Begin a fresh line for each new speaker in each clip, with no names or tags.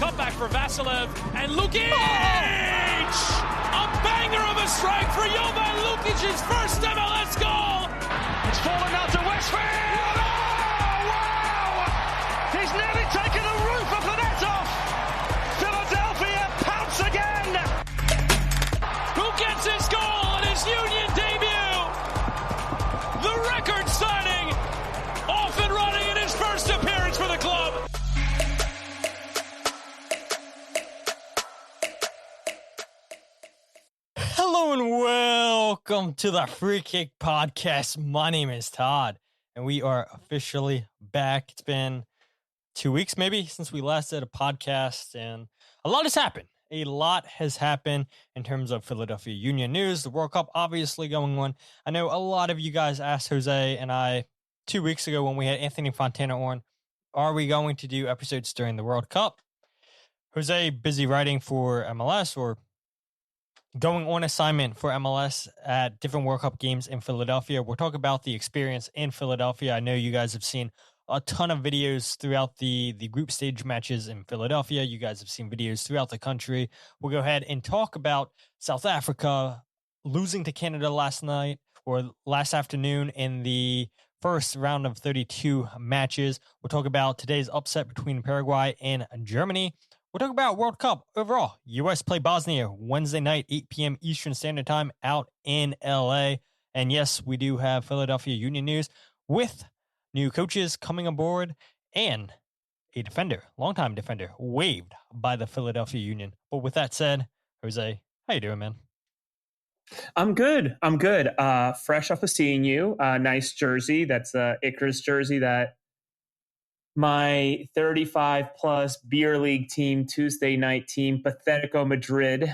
Cutback for Vasilev, and Lukic! A banger of a strike for Jovan Lukic's first MLS goal!
It's fallen out to Westfield! Oh, wow! He's nearly taken the roof of the net off! Philadelphia pounce again!
Who gets his goal in his Union debut? The record signing, off and running in his first appearance for the club.
Hello and welcome to the Free Kick Podcast. My name is Todd, and we are officially back. It's been 2 weeks maybe since we last did a podcast, and a lot has happened. A lot has happened in terms of Philadelphia Union news, the World Cup obviously going on. I know a lot of you guys asked Jose and I 2 weeks ago when we had Anthony Fontana on, are we going to do episodes during the World Cup? Jose busy writing for MLS or going on assignment for MLS at different World Cup games in Philadelphia. We'll talk about the experience in Philadelphia. I know you guys have seen a ton of videos throughout the group stage matches in Philadelphia. You guys have seen videos throughout the country. We'll go ahead and talk about South Africa losing to Canada last night or last afternoon in the first round of 32 matches. We'll talk about today's upset between Paraguay and Germany. We'll talk about World Cup overall. U.S. play Bosnia Wednesday night, 8 p.m. Eastern Standard Time out in L.A. And yes, we do have Philadelphia Union news with new coaches coming aboard and a defender, longtime defender, waived by the Philadelphia Union. But with that said, Jose, how you doing, man?
I'm good. Fresh off of seeing you. Nice jersey. That's Icarus jersey that my 35-plus beer league team, Tuesday night team, Pathetico Madrid,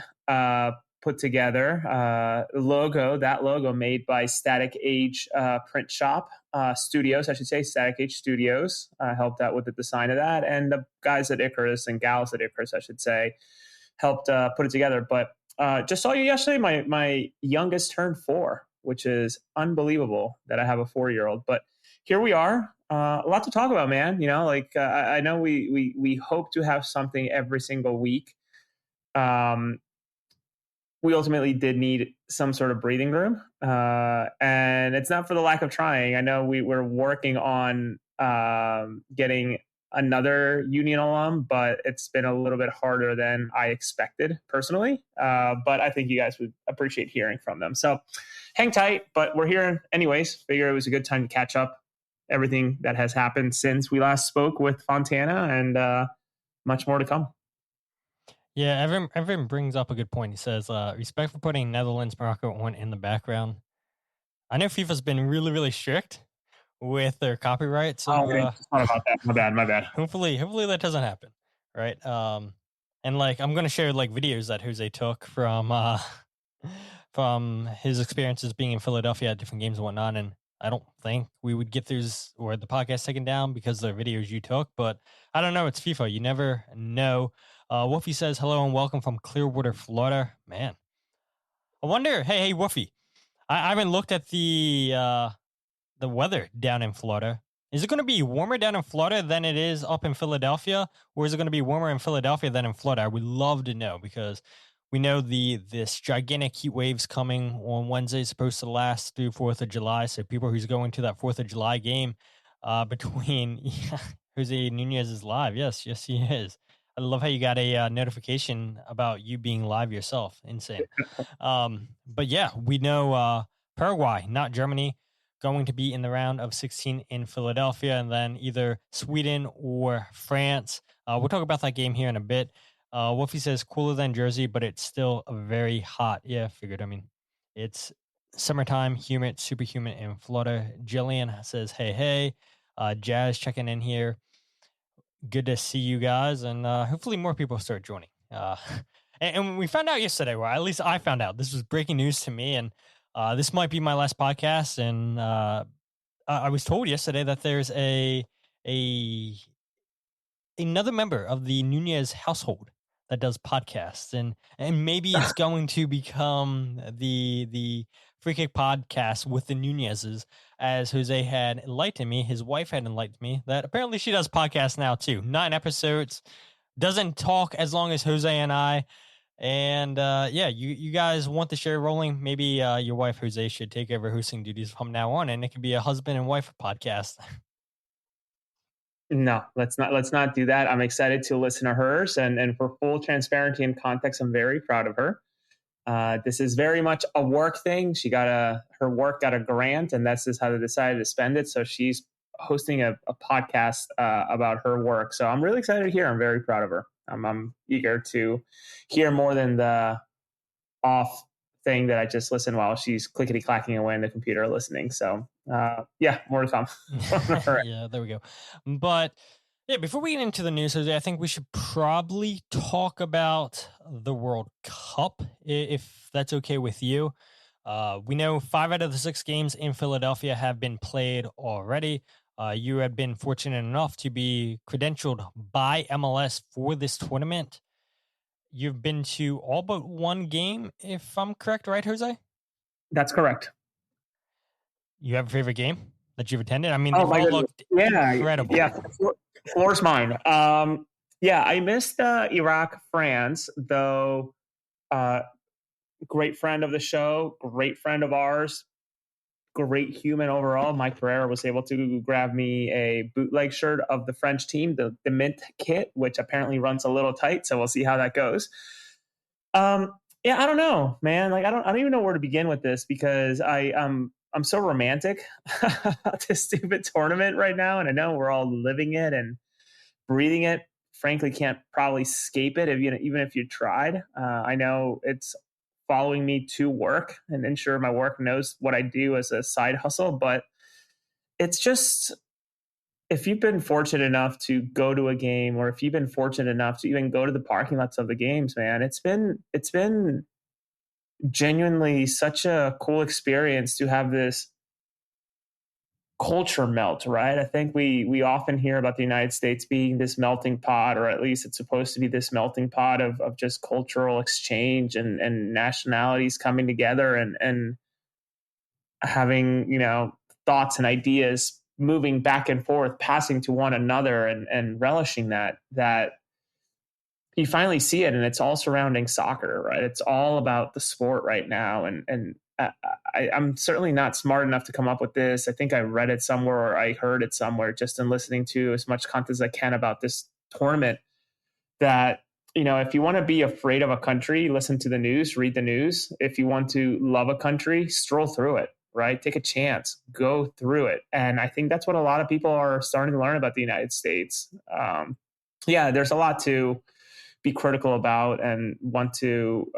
put together. That logo made by Static Age Print Shop Studios, I should say, Static Age Studios, helped out with the design of that. And the guys at Icarus and gals at Icarus, I should say, helped put it together. But just saw you yesterday. My youngest turned 4, which is unbelievable that I have a 4-year-old. But here we are. A lot to talk about, man. You know, I know we hope to have something every single week. We ultimately did need some sort of breathing room, and it's not for the lack of trying. I know we're working on getting another Union alum, but it's been a little bit harder than I expected personally. But I think you guys would appreciate hearing from them. So hang tight, but we're here anyways. Figure it was a good time to catch up everything that has happened since we last spoke with Fontana, and much more to come.
Yeah, Evan brings up a good point. He says, respect for putting Netherlands, Morocco on in the background. I know FIFA's been really, really strict with their copyright. So,
it's not about that. My bad.
Hopefully that doesn't happen, right? And I'm going to share videos that Jose took from his experiences being in Philadelphia at different games and whatnot, and I don't think we would get those or the podcast taken down because of the videos you took, but I don't know. It's FIFA. You never know. Wolfie says, hello and welcome from Clearwater, Florida. Man, I wonder, hey, Wolfie, I haven't looked at the weather down in Florida. Is it going to be warmer down in Florida than it is up in Philadelphia? Or is it going to be warmer in Philadelphia than in Florida? I would love to know because we know this gigantic heat wave's coming on Wednesday, supposed to last through 4th of July. So people who's going to that 4th of July game between Jose Nunez is live. Yes, he is. I love how you got a notification about you being live yourself. Insane. But yeah, we know Paraguay, not Germany, going to be in the round of 16 in Philadelphia, and then either Sweden or France. We'll talk about that game here in a bit. Wolfie says cooler than Jersey, but it's still very hot. Yeah, figured. I mean, it's summertime, humid, super humid in Florida. Jillian says, hey. Jazz checking in here. Good to see you guys, and hopefully more people start joining. And we found out yesterday, or at least I found out, this was breaking news to me, and this might be my last podcast, and I was told yesterday that there's another member of the Nunez household that does podcasts, and maybe it's going to become the Free Kick podcast with the Nunezes, as Jose had enlightened me, his wife had enlightened me, that apparently she does podcasts now too. 9 episodes, doesn't talk as long as Jose and I. And you guys want the show rolling. Maybe your wife Jose should take over hosting duties from now on, and it could be a husband and wife podcast.
No, let's not do that. I'm excited to listen to hers, and for full transparency and context, I'm very proud of her. This is very much a work thing. Her work got a grant, and that's just how they decided to spend it. So she's hosting a podcast about her work. So I'm really excited to hear. I'm very proud of her. I'm eager to hear more than the off thing that I just listened while she's clickety clacking away on the computer listening. So more to come.
Yeah, there we go. But yeah, before we get into the news, Jose, I think we should probably talk about the World Cup, if that's okay with you. We know 5 out of the 6 games in Philadelphia have been played already. You have been fortunate enough to be credentialed by MLS for this tournament. You've been to all but 1 game, if I'm correct, right, Jose?
That's correct.
You have a favorite game that you've attended? I mean,
they've
all looked incredible.
Yeah, floor's mine. I missed Iraq, France, though. Great friend of the show, great friend of ours, great human overall. Mike Pereira was able to grab me a bootleg shirt of the French team, the mint kit, which apparently runs a little tight. So we'll see how that goes. I don't know, man. Like, I don't even know where to begin with this, because I'm so romantic about this stupid tournament right now. And I know we're all living it and breathing it. Frankly, can't probably escape it even if you tried. I know it's following me to work and ensure my work knows what I do as a side hustle. But it's just, if you've been fortunate enough to go to a game, or if you've been fortunate enough to even go to the parking lots of the games, man, it's been genuinely such a cool experience to have this culture melt, right? I think we often hear about the United States being this melting pot, or at least it's supposed to be this melting pot of just cultural exchange and nationalities coming together and having, thoughts and ideas moving back and forth, passing to one another and relishing that you finally see it. And it's all surrounding soccer, right? It's all about the sport right now. And I'm certainly not smart enough to come up with this. I think I read it somewhere, or I heard it somewhere, just in listening to as much content as I can about this tournament, that, if you want to be afraid of a country, listen to the news, read the news. If you want to love a country, stroll through it, right? Take a chance, go through it. And I think that's what a lot of people are starting to learn about the United States. There's a lot to be critical about and want to,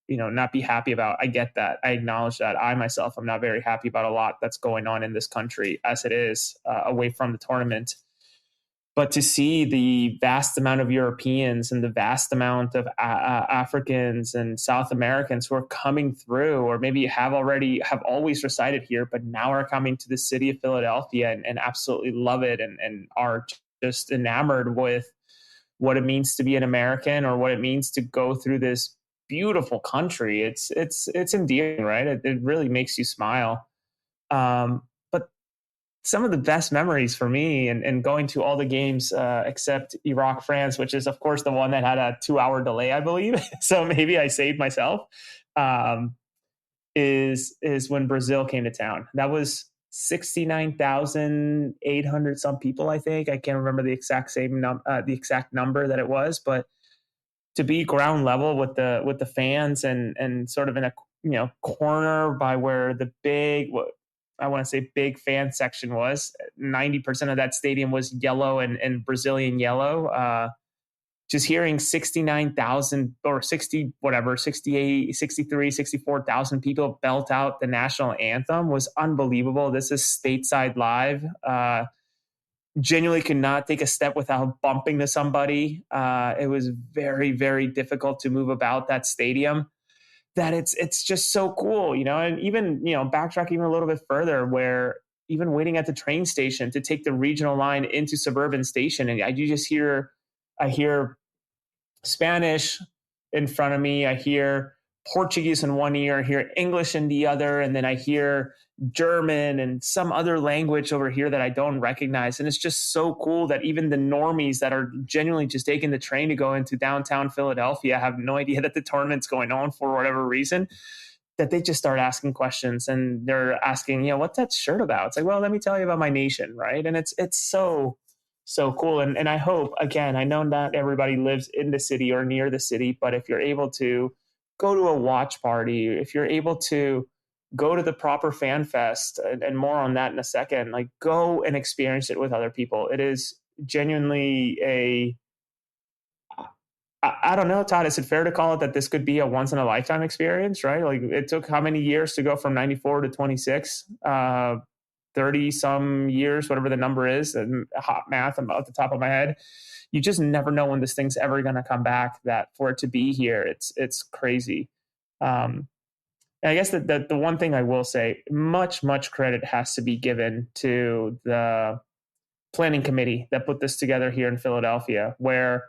not be happy about. I get that. I acknowledge that. I myself, I'm not very happy about a lot that's going on in this country as it is away from the tournament. But to see the vast amount of Europeans and the vast amount of Africans and South Americans who are coming through, or maybe have always resided here, but now are coming to the city of Philadelphia and absolutely love it and are just enamored with what it means to be an American, or what it means to go through this beautiful country. It's endearing, right? It really makes you smile. But some of the best memories for me, and going to all the games except Iraq, France, which is of course the one that had a 2-hour delay, I believe. So maybe I saved myself. Is when Brazil came to town. That was 69,800 some people, I think. I can't remember the exact number that it was, but to be ground level with the fans and sort of in a corner by where the big fan section was. 90% of that stadium was yellow and Brazilian yellow. Just hearing 69,000 or 68, 63, 64,000 people belt out the national anthem was unbelievable. This is stateside live. Genuinely could not take a step without bumping to somebody. It was very, very difficult to move about that stadium. That it's just so cool, and even, backtrack even a little bit further, where even waiting at the train station to take the regional line into Suburban Station, and I hear Spanish in front of me. I hear Portuguese in one ear, I hear English in the other, and then I hear German and some other language over here that I don't recognize. And it's just so cool that even the normies that are genuinely just taking the train to go into downtown Philadelphia have no idea that the tournament's going on for whatever reason, that they just start asking questions, and they're asking, what's that shirt about? It's like, well, let me tell you about my nation, right? And it's so cool. And I hope, again, I know not everybody lives in the city or near the city, but if you're able to go to a watch party, if you're able to go to the proper fan fest, and more on that in a second, like go and experience it with other people. It is genuinely I don't know, Todd, is it fair to call it that this could be a once in a lifetime experience, right? Like it took how many years to go from 94 to 26, 30 some years, whatever the number is, and hot math I'm at the top of my head. You just never know when this thing's ever going to come back, that for it to be here, it's crazy. And I guess that the one thing I will say, much credit has to be given to the planning committee that put this together here in Philadelphia, where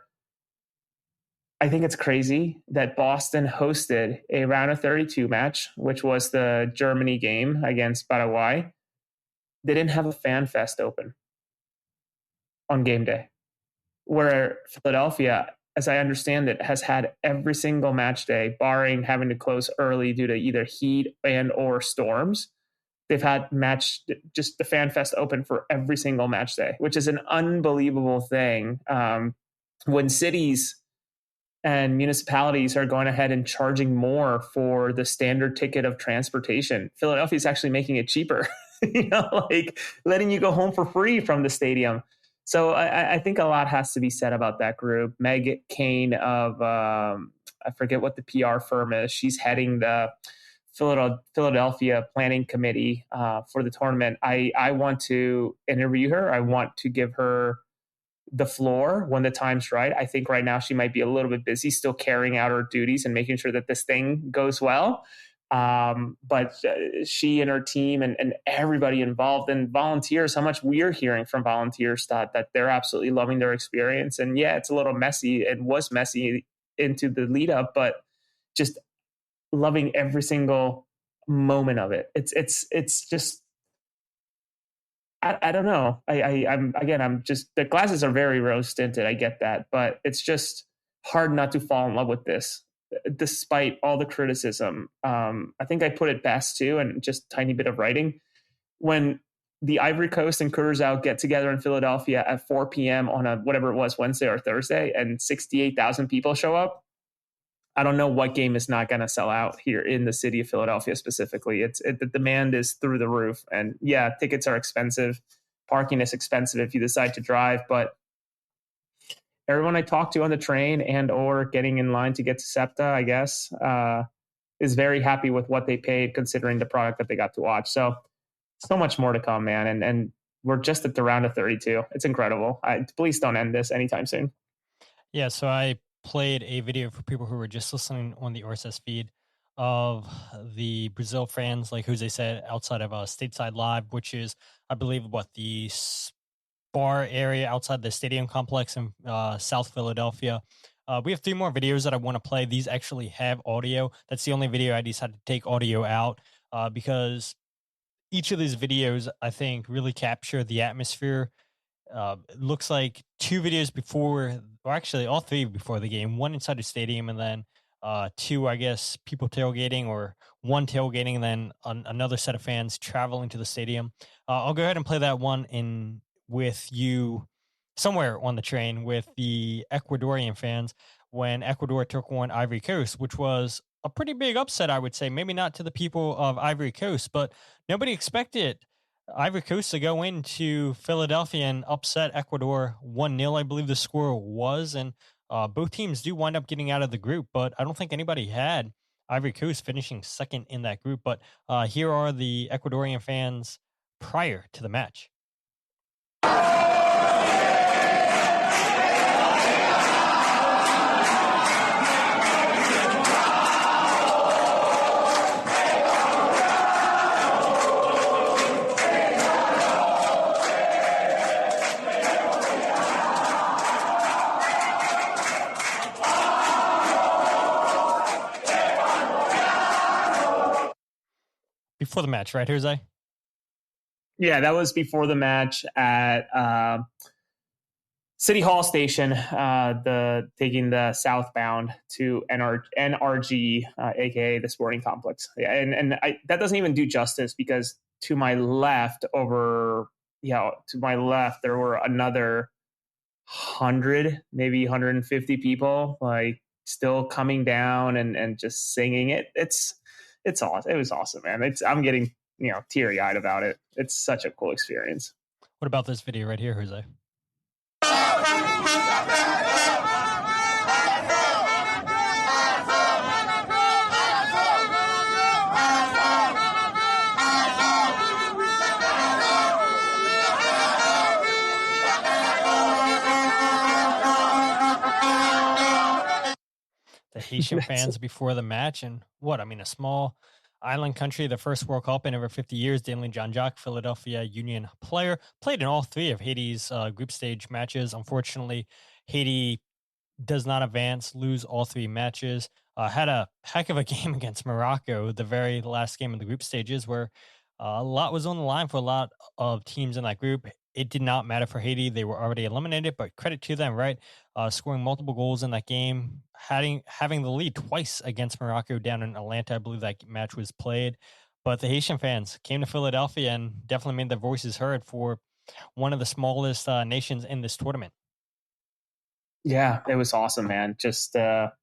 I think it's crazy that Boston hosted a round of 32 match, which was the Germany game against Paraguay. They didn't have a fan fest open on game day, where Philadelphia, as I understand it, has had every single match day, barring having to close early due to either heat and or storms. They've had just the fan fest open for every single match day, which is an unbelievable thing. When cities and municipalities are going ahead and charging more for the standard ticket of transportation, Philadelphia is actually making it cheaper, like letting you go home for free from the stadium. So I think a lot has to be said about that group. Meg Kane of, I forget what the PR firm is. She's heading the Philadelphia planning committee for the tournament. I want to interview her. I want to give her the floor when the time's right. I think right now she might be a little bit busy still carrying out her duties and making sure that this thing goes well. But she and her team and everybody involved, and volunteers, how much we're hearing from volunteers that they're absolutely loving their experience. And yeah, it's a little messy. It was messy into the lead up, but just loving every single moment of it. It's just, I don't know. I'm just, the glasses are very rose tinted. I get that, but it's just hard not to fall in love with this, despite all the criticism. I think I put it best too, and just a tiny bit of writing. When the Ivory Coast and Curaçao get together in Philadelphia at 4 p.m. on whatever it was, Wednesday or Thursday, and 68,000 people show up, I don't know what game is not going to sell out here in the city of Philadelphia specifically. The demand is through the roof. And yeah, tickets are expensive. Parking is expensive if you decide to drive. But everyone I talked to on the train and or getting in line to get to SEPTA, I guess, is very happy with what they paid considering the product that they got to watch. So much more to come, man. And we're just at the round of 32. It's incredible. Please don't end this anytime soon.
Yeah, so I played a video for people who were just listening on the RSS feed of the Brazil fans, like Jose said, outside of Stateside Live, which is, I believe, the bar area outside the stadium complex in South Philadelphia. We have 3 more videos that I want to play. These actually have audio. That's the only video I decided to take audio out because each of these videos, I think, really capture the atmosphere. It looks like 2 videos before, or actually all 3 before the game, 1 inside the stadium, and then 2, I guess, people tailgating, or 1 tailgating, and then another set of fans traveling to the stadium. I'll go ahead and play that one in with you somewhere on the train with the Ecuadorian fans when Ecuador took on Ivory Coast, which was a pretty big upset, I would say. Maybe not to the people of Ivory Coast, but nobody expected Ivory Coast to go into Philadelphia and upset Ecuador 1-0, I believe the score was. And both teams do wind up getting out of the group, but I don't think anybody had Ivory Coast finishing second in that group. But here are the Ecuadorian fans prior to the match. Before the match, right, Jose?
Yeah, that was before the match at City Hall Station, taking the southbound to NRG, aka the Sporting Complex. Yeah, and that doesn't even do justice, because to my left, there were another 100, maybe 150 people, like still coming down and just singing it. It's awesome. It was awesome, man. I'm getting teary eyed about it. It's such a cool experience.
What about this video right here, Jose? The Haitian fans before the match, and a small island country, the first World Cup in over 50 years. Danley Jean-Jacques, Philadelphia Union player, played in all three of Haiti's group stage matches. Unfortunately, Haiti does not advance, lose all three matches. Had a heck of a game against Morocco, the very last game of the group stages, where a lot was on the line for a lot of teams in that group. It did not matter for Haiti. They were already eliminated, but credit to them, right? Scoring multiple goals in that game, having the lead twice against Morocco down in Atlanta. I believe that match was played. But the Haitian fans came to Philadelphia and definitely made their voices heard for one of the smallest nations in this tournament.
Yeah, it was awesome, man. Just and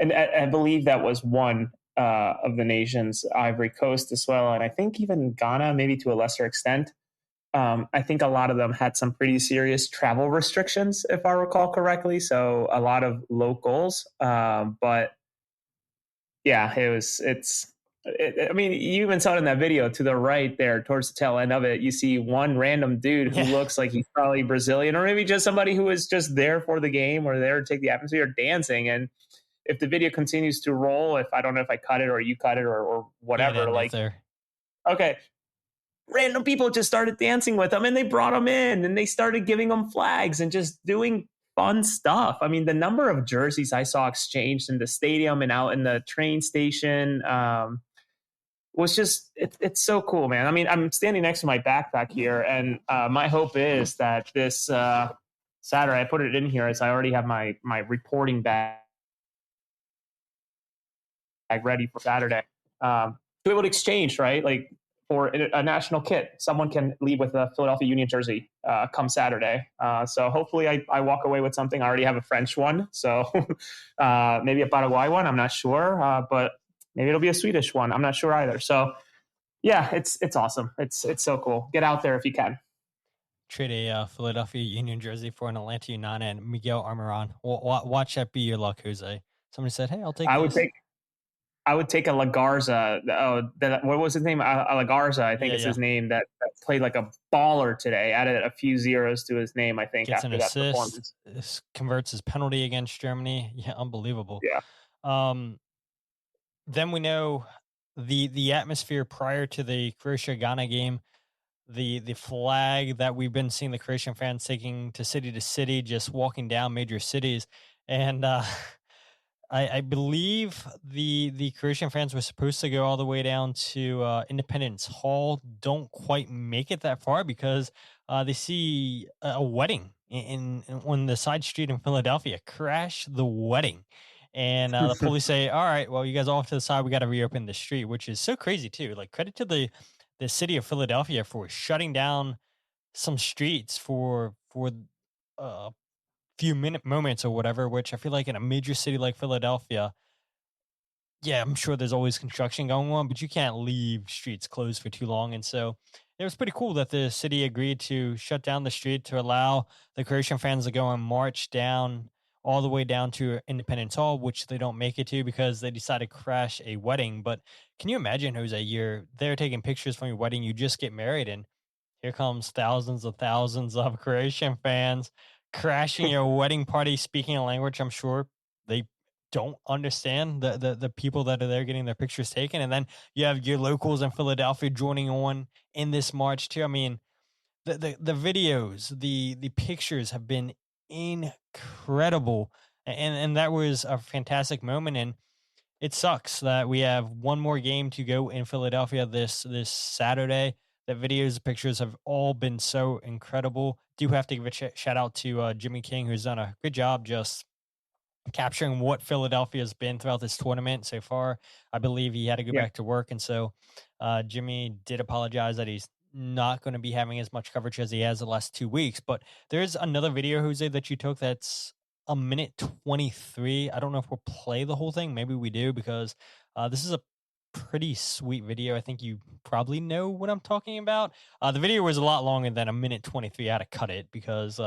I believe that was one of the nations, Ivory Coast as well, and I think even Ghana, maybe to a lesser extent. I think a lot of them had some pretty serious travel restrictions, if I recall correctly. So a lot of locals, but yeah, I mean, you even saw it in that video to the right there towards the tail end of it. You see one random dude who looks like he's probably Brazilian, or maybe just somebody who was just there for the game or there to take the atmosphere, dancing. And if the video continues to roll, I don't know if I cut it or you cut it or whatever, okay. Random people just started dancing with them, and they brought them in, and they started giving them flags and just doing fun stuff. I mean, the number of jerseys I saw exchanged in the stadium and out in the train station was just, it's so cool, man. I mean, I'm standing next to my backpack here, and my hope is that this Saturday, I put it in here as I already have my reporting bag ready for Saturday, to be able to exchange, right? Like, for a national kit, someone can leave with a Philadelphia Union jersey come Saturday. So hopefully I walk away with something. I already have a French one, so maybe a Paraguay one. I'm not sure, but maybe it'll be a Swedish one. I'm not sure either. So yeah, it's awesome. It's so cool. Get out there if you can.
Trade a Philadelphia Union jersey for an Atlanta United and Miguel Almiron. Watch that be your luck, Jose. Somebody said, "Hey, I'll take."
I would take a La Garza. What was his name? La Garza, I think is his name. That played like a baller today. Added a few zeros to his name, I think.
Gets
after
an
that
assist,
performance,
converts his penalty against Germany. Yeah, unbelievable.
Yeah.
Then we know the atmosphere prior to the Croatia Ghana game. The flag that we've been seeing the Croatian fans taking to city, just walking down major cities, and I believe the Croatian fans were supposed to go all the way down to Independence Hall. Don't quite make it that far because they see a wedding on the side street in Philadelphia. Crash the wedding. And the police say, all right, well, you guys all off to the side. We got to reopen the street, which is so crazy, too. Like, credit to the city of Philadelphia for shutting down some streets for few moments or whatever, which I feel like in a major city like Philadelphia, yeah, I'm sure there's always construction going on, but you can't leave streets closed for too long. And so it was pretty cool that the city agreed to shut down the street to allow the Croatian fans to go and march down all the way down to Independence Hall, which they don't make it to because they decided to crash a wedding. But can you imagine, Jose, you're there taking pictures from your wedding, you just get married, and here comes thousands of Croatian fans crashing your wedding party, speaking a language I'm sure they don't understand, the people that are there getting their pictures taken. And then you have your locals in Philadelphia joining on in this march too. I mean, the videos, the pictures have been incredible. And that was a fantastic moment. And it sucks that we have one more game to go in Philadelphia this Saturday. The videos, pictures have all been so incredible. Do have to give a shout out to Jimmy King, who's done a good job just capturing what Philadelphia's been throughout this tournament so far. I believe he had to go
Yeah.
back to work, and so Jimmy did apologize that he's not going to be having as much coverage as he has the last 2 weeks. But there's another video, Jose, that you took that's a minute 23. I don't know if we'll play the whole thing. Maybe we do, because this is a pretty sweet video. I think you probably know what I'm talking about. The video was a lot longer than a minute 23. I had to cut it because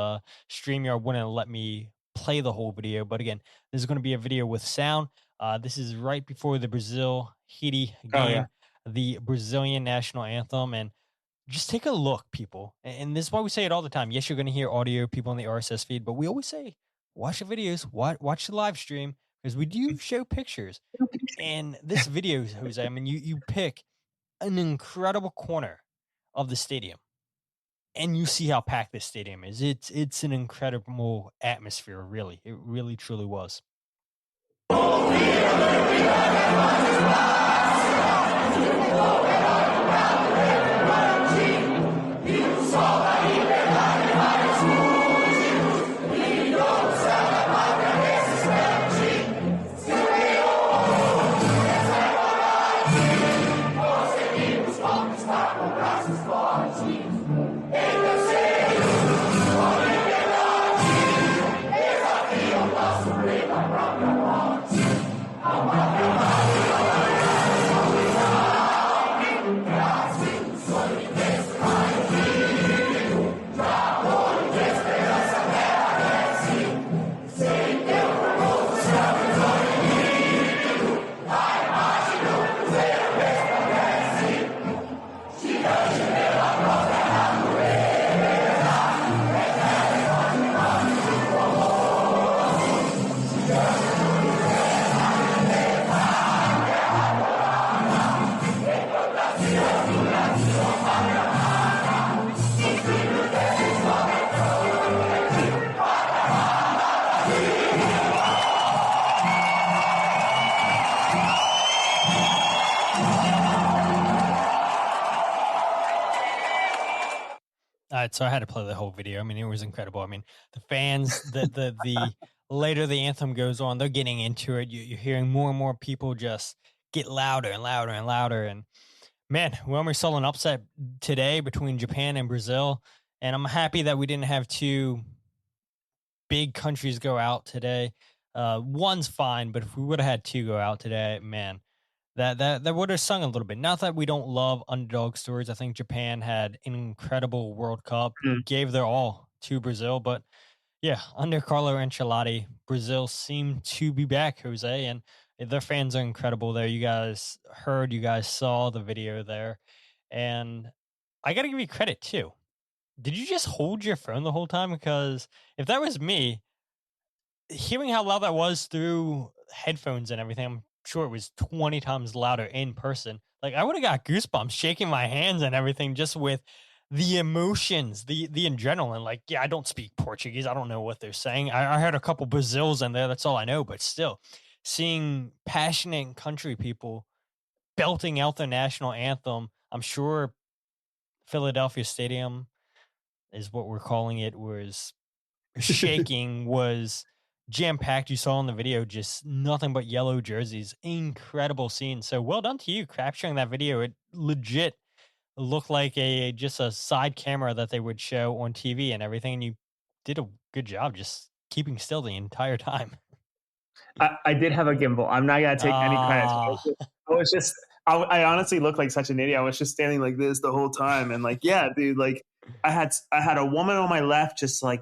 StreamYard wouldn't let me play the whole video. But again, this is going to be a video with sound. This is right before the Brazil-Haiti game, the Brazilian national anthem. And just take a look, people. And this is why we say it all the time. Yes, you're going to hear audio, people in the RSS feed, but we always say, watch the videos, watch the live stream, because we do show pictures. And this video, Jose, I mean, you pick an incredible corner of the stadium, and you see how packed this stadium is. It's an incredible atmosphere, really. It really, truly was. So I had to play the whole video. I mean, it was incredible. I mean, the fans, the later the anthem goes on, they're getting into it. You're hearing more and more people just get louder and louder and louder. And man, when we saw an upset today between Japan and Brazil, and I'm happy that we didn't have two big countries go out today. One's fine, but if we would have had two go out today, man, that would have sung a little bit. Not that we don't love underdog stories. I think Japan had an incredible World Cup, gave their all to Brazil. But yeah, under Carlo Ancelotti, Brazil seemed to be back, Jose, and their fans are incredible there. You guys saw the video there. And I got to give you credit too. Did you just hold your phone the whole time? Because if that was me, hearing how loud that was through headphones and everything, I'm sure it was 20 times louder in person. Like, I would have got goosebumps shaking my hands and everything just with the emotions, the adrenaline. Like, yeah, I don't speak Portuguese. I don't know what they're saying. I heard a couple Brazils in there. That's all I know. But still, seeing passionate country people belting out their national anthem, I'm sure Philadelphia Stadium is what we're calling it, was shaking, was jam-packed. You saw in the video just nothing but yellow jerseys. Incredible scene. So well done to you capturing that video. It legit looked like just a side camera that they would show on TV and everything. And you did a good job just keeping still the entire time.
I did have a gimbal. I'm not gonna take any credit. I honestly looked like such an idiot. I was just standing like this the whole time, and like, yeah, dude, like I had a woman on my left just like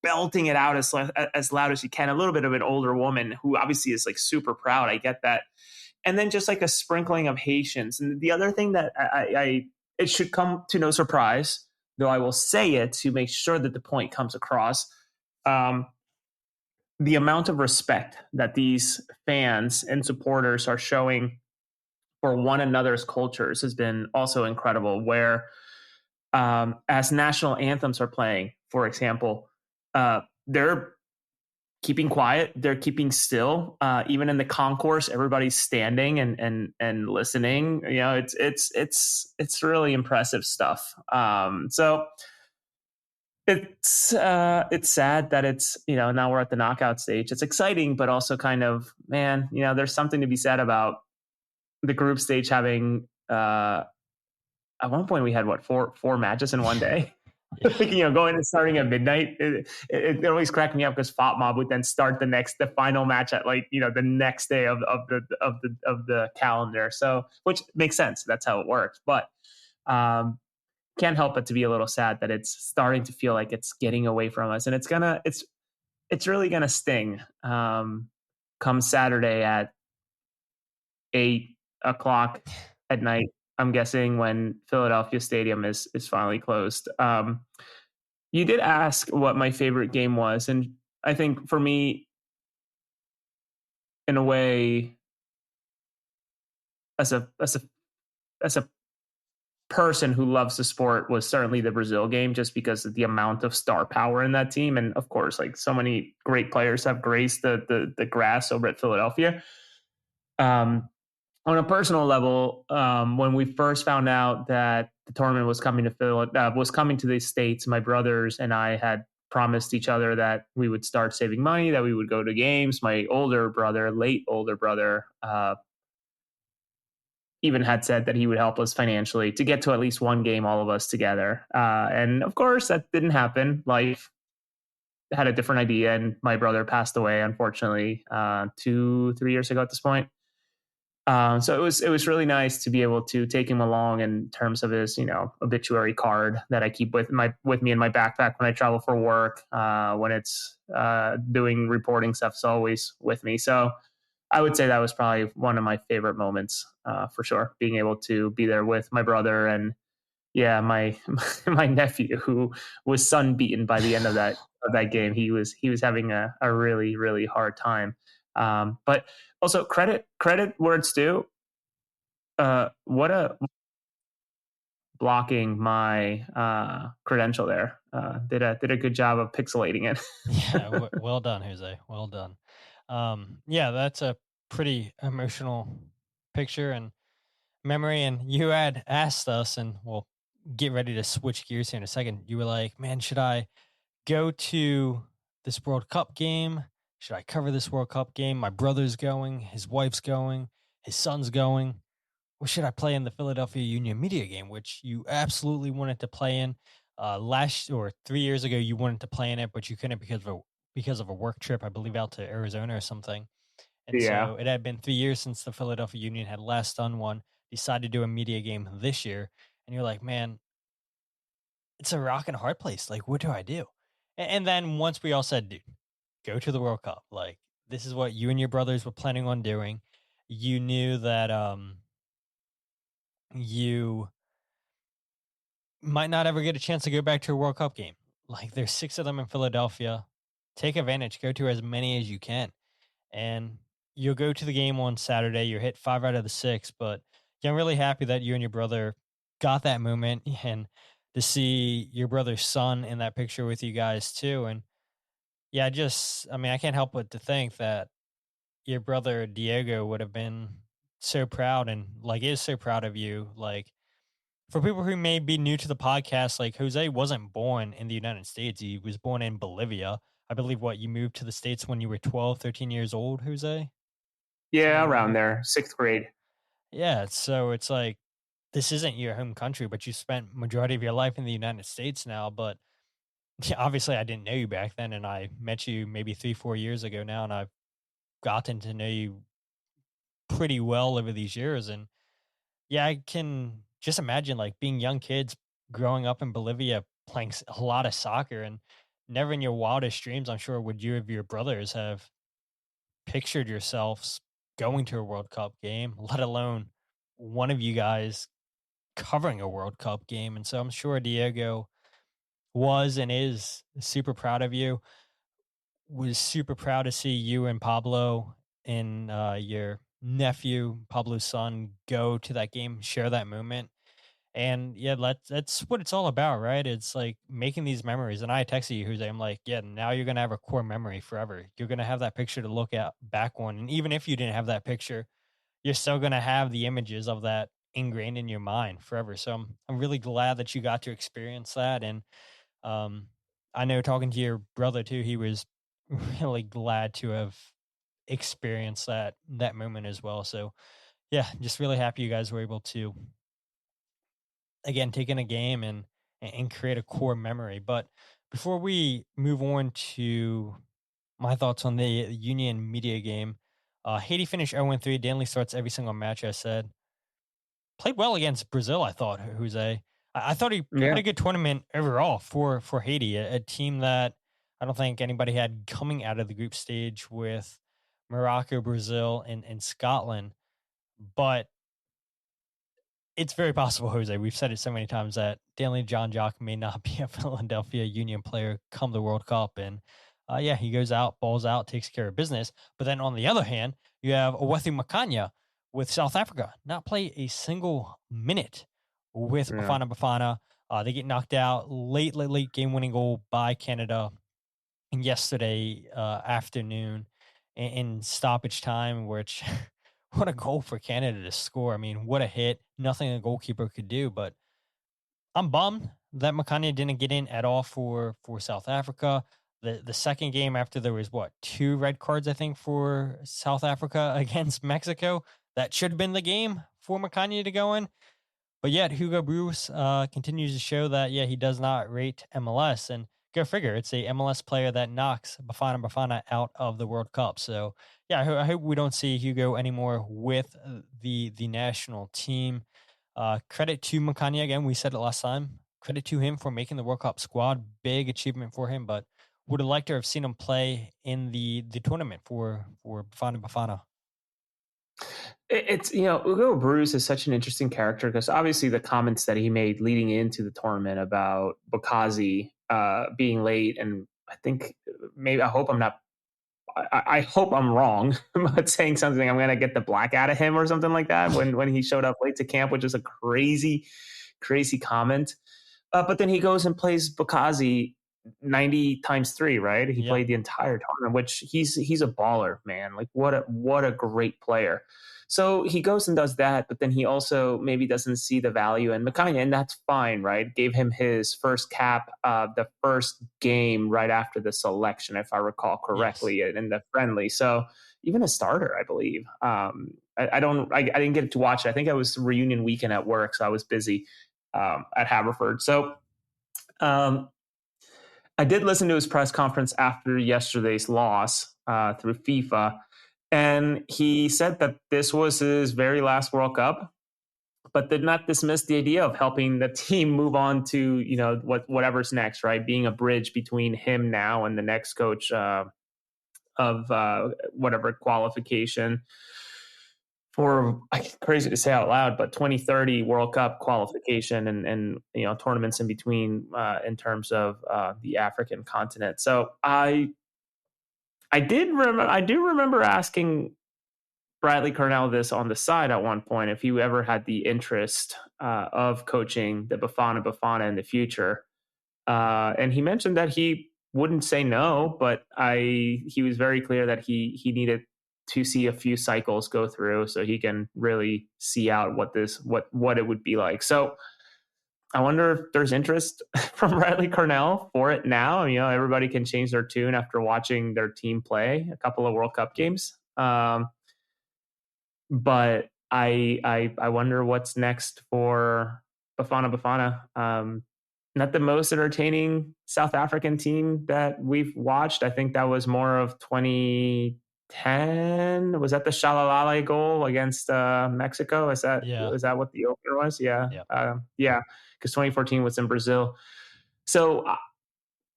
belting it out as loud as she can. A little bit of an older woman who obviously is like super proud. I get that. And then just like a sprinkling of Haitians. And the other thing that it should come to no surprise, though I will say it to make sure that the point comes across. The amount of respect that these fans and supporters are showing for one another's cultures has been also incredible, where as national anthems are playing, for example, they're keeping quiet. They're keeping still. Even in the concourse, everybody's standing and listening. You know, it's really impressive stuff. So it's sad that it's, you know, now we're at the knockout stage. It's exciting, but also kind of, man, you know, there's something to be said about the group stage having. At one point, we had four matches in one day. You know, going and starting at midnight, it always cracked me up because FOTMOB would then start the final match at, like, you know, the next day of the calendar. So, which makes sense. That's how it works. But can't help but to be a little sad that it's starting to feel like it's getting away from us, and it's really gonna sting come Saturday at 8 o'clock at night. I'm guessing when Philadelphia Stadium is finally closed. You did ask what my favorite game was, and I think for me, in a way, as a person who loves the sport, was certainly the Brazil game, just because of the amount of star power in that team, and of course, like, so many great players have graced the grass over at Philadelphia. On a personal level, when we first found out that the tournament was coming to the States, my brothers and I had promised each other that we would start saving money, that we would go to games. My late older brother, even had said that he would help us financially to get to at least one game, all of us together. And of course, that didn't happen. Life had a different idea, and my brother passed away, unfortunately, 2-3 years ago at this point. So it was really nice to be able to take him along in terms of his, you know, obituary card that I keep with me in my backpack when I travel for work. When it's doing reporting stuff, it's always with me. So I would say that was probably one of my favorite moments, for sure, being able to be there with my brother and, yeah, my my nephew, who was sunbeaten by the end of that game. He was having a really, really hard time. But also credit where it's due. What a blocking my credential there. Did a good job of pixelating it.
Yeah, well done, Jose. Well done. Yeah, that's a pretty emotional picture and memory. And you had asked us, and we'll get ready to switch gears here in a second. You were like, man, should I go to this World Cup game? Should I cover this World Cup game? My brother's going, his wife's going, his son's going. Or should I play in the Philadelphia Union media game, which you absolutely wanted to play in? Last or 3 years ago, you wanted to play in it, but you couldn't because of a work trip, I believe, out to Arizona or something. And
Yeah.
so it had been 3 years since the Philadelphia Union had last done one. Decided to do a media game this year, and you're like, man, it's a rock and a hard place. Like, what do I do? And then once we all said, dude, go to the World Cup. Like, this is what you and your brothers were planning on doing. You knew that you might not ever get a chance to go back to a World Cup game. Like, there's 6 of them in Philadelphia. Take advantage. Go to as many as you can. And you'll go to the game on Saturday. You're hit 5 out of the 6. But yeah, I'm really happy that you and your brother got that moment, and to see your brother's son in that picture with you guys too. And yeah, I mean, I can't help but to think that your brother Diego would have been so proud, and like is so proud of you. Like, for people who may be new to the podcast, like, Jose wasn't born in the United States. He was born in Bolivia. I believe you moved to the States when you were 12, 13 years old, Jose?
Yeah, around there, 6th grade.
Yeah, so it's like, this isn't your home country, but you spent majority of your life in the United States now. But yeah, obviously I didn't know you back then, and I met you maybe 3-4 years ago now, and I've gotten to know you pretty well over these years. And yeah, I can just imagine, like, being young kids growing up in Bolivia, playing a lot of soccer, and never in your wildest dreams, I'm sure, would you of your brothers have pictured yourselves going to a World Cup game, let alone one of you guys covering a World Cup game. And so I'm sure Diego was and is super proud of you. Was super proud to see you and Pablo and your nephew, Pablo's son, go to that game, share that moment. And yeah, that's what it's all about, right? It's like making these memories. And I texted you, Jose, I'm like, yeah, now you're gonna have a core memory forever. You're gonna have that picture to look at back on. And even if you didn't have that picture, you're still gonna have the images of that ingrained in your mind forever. So I'm really glad that you got to experience that. And um I know talking to your brother too, he was really glad to have experienced that moment as well. So yeah, just really happy you guys were able to again take in a game and create a core memory. But before we move on to my thoughts on the Union Media game, Haiti finished 0-3. Danley starts every single match. I said played well against Brazil. I thought Jose. I thought he had
Yeah.
a good tournament overall for Haiti, a team that I don't think anybody had coming out of the group stage with Morocco, Brazil, and Scotland. But it's very possible, Jose. We've said it so many times that Danley John Jock may not be a Philadelphia Union player come the World Cup. And yeah, he goes out, balls out, takes care of business. But then on the other hand, you have Owethu Makanya with South Africa, not play a single minute with
Yeah.
Bafana Bafana. They get knocked out late game winning goal by Canada yesterday afternoon in stoppage time, which what a goal for Canada to score. I mean, what a hit. Nothing a goalkeeper could do, but I'm bummed that Makanya didn't get in at all for South Africa. The second game after there was what, 2 red cards, I think, for South Africa against Mexico. That should have been the game for Makanya to go in. But yet Hugo Bruce continues to show that, yeah, he does not rate MLS. And go figure, it's a MLS player that knocks Bafana Bafana out of the World Cup. So, yeah, I hope we don't see Hugo anymore with the national team. Credit to Makanya again. We said it last time. Credit to him for making the World Cup squad. Big achievement for him, but would have liked to have seen him play in the tournament for Bafana Bafana.
It's, Ugo Bruce is such an interesting character because obviously the comments that he made leading into the tournament about Bukazi being late, and I think I hope I'm not, I hope I'm wrong, but saying something, I'm going to get the black out of him or something like that when he showed up late to camp, which is a crazy, crazy comment. But then he goes and plays Bukazi 90 times 3, right? He played the entire tournament, which he's a baller, man. Like what a great player. So he goes and does that, but then he also maybe doesn't see the value in Makanya, and that's fine, right? Gave him his first cap, the first game right after the selection, if I recall correctly, in the friendly. So even a starter, I believe. I didn't get to watch it. I think I was reunion weekend at work, so I was busy at Haverford. So I did listen to his press conference after yesterday's loss through FIFA. And he said that this was his very last World Cup, but did not dismiss the idea of helping the team move on to, whatever's next, right? Being a bridge between him now and the next coach of whatever qualification for, crazy to say out loud, but 2030 World Cup qualification and tournaments in between in terms of the African continent. So I do remember asking Bradley Cornell this on the side at one point, if he ever had the interest of coaching the Bafana Bafana in the future. And he mentioned that he wouldn't say no, but he was very clear that he needed to see a few cycles go through so he can really see out what it would be like. So I wonder if there's interest from Bradley Cornell for it now. Everybody can change their tune after watching their team play a couple of World Cup games. But I wonder what's next for Bafana Bafana. Not the most entertaining South African team that we've watched. I think that was more of 2010. Was that the Shalalale goal against Mexico? Is that what the opener was? Yeah. Because 2014 was in Brazil. So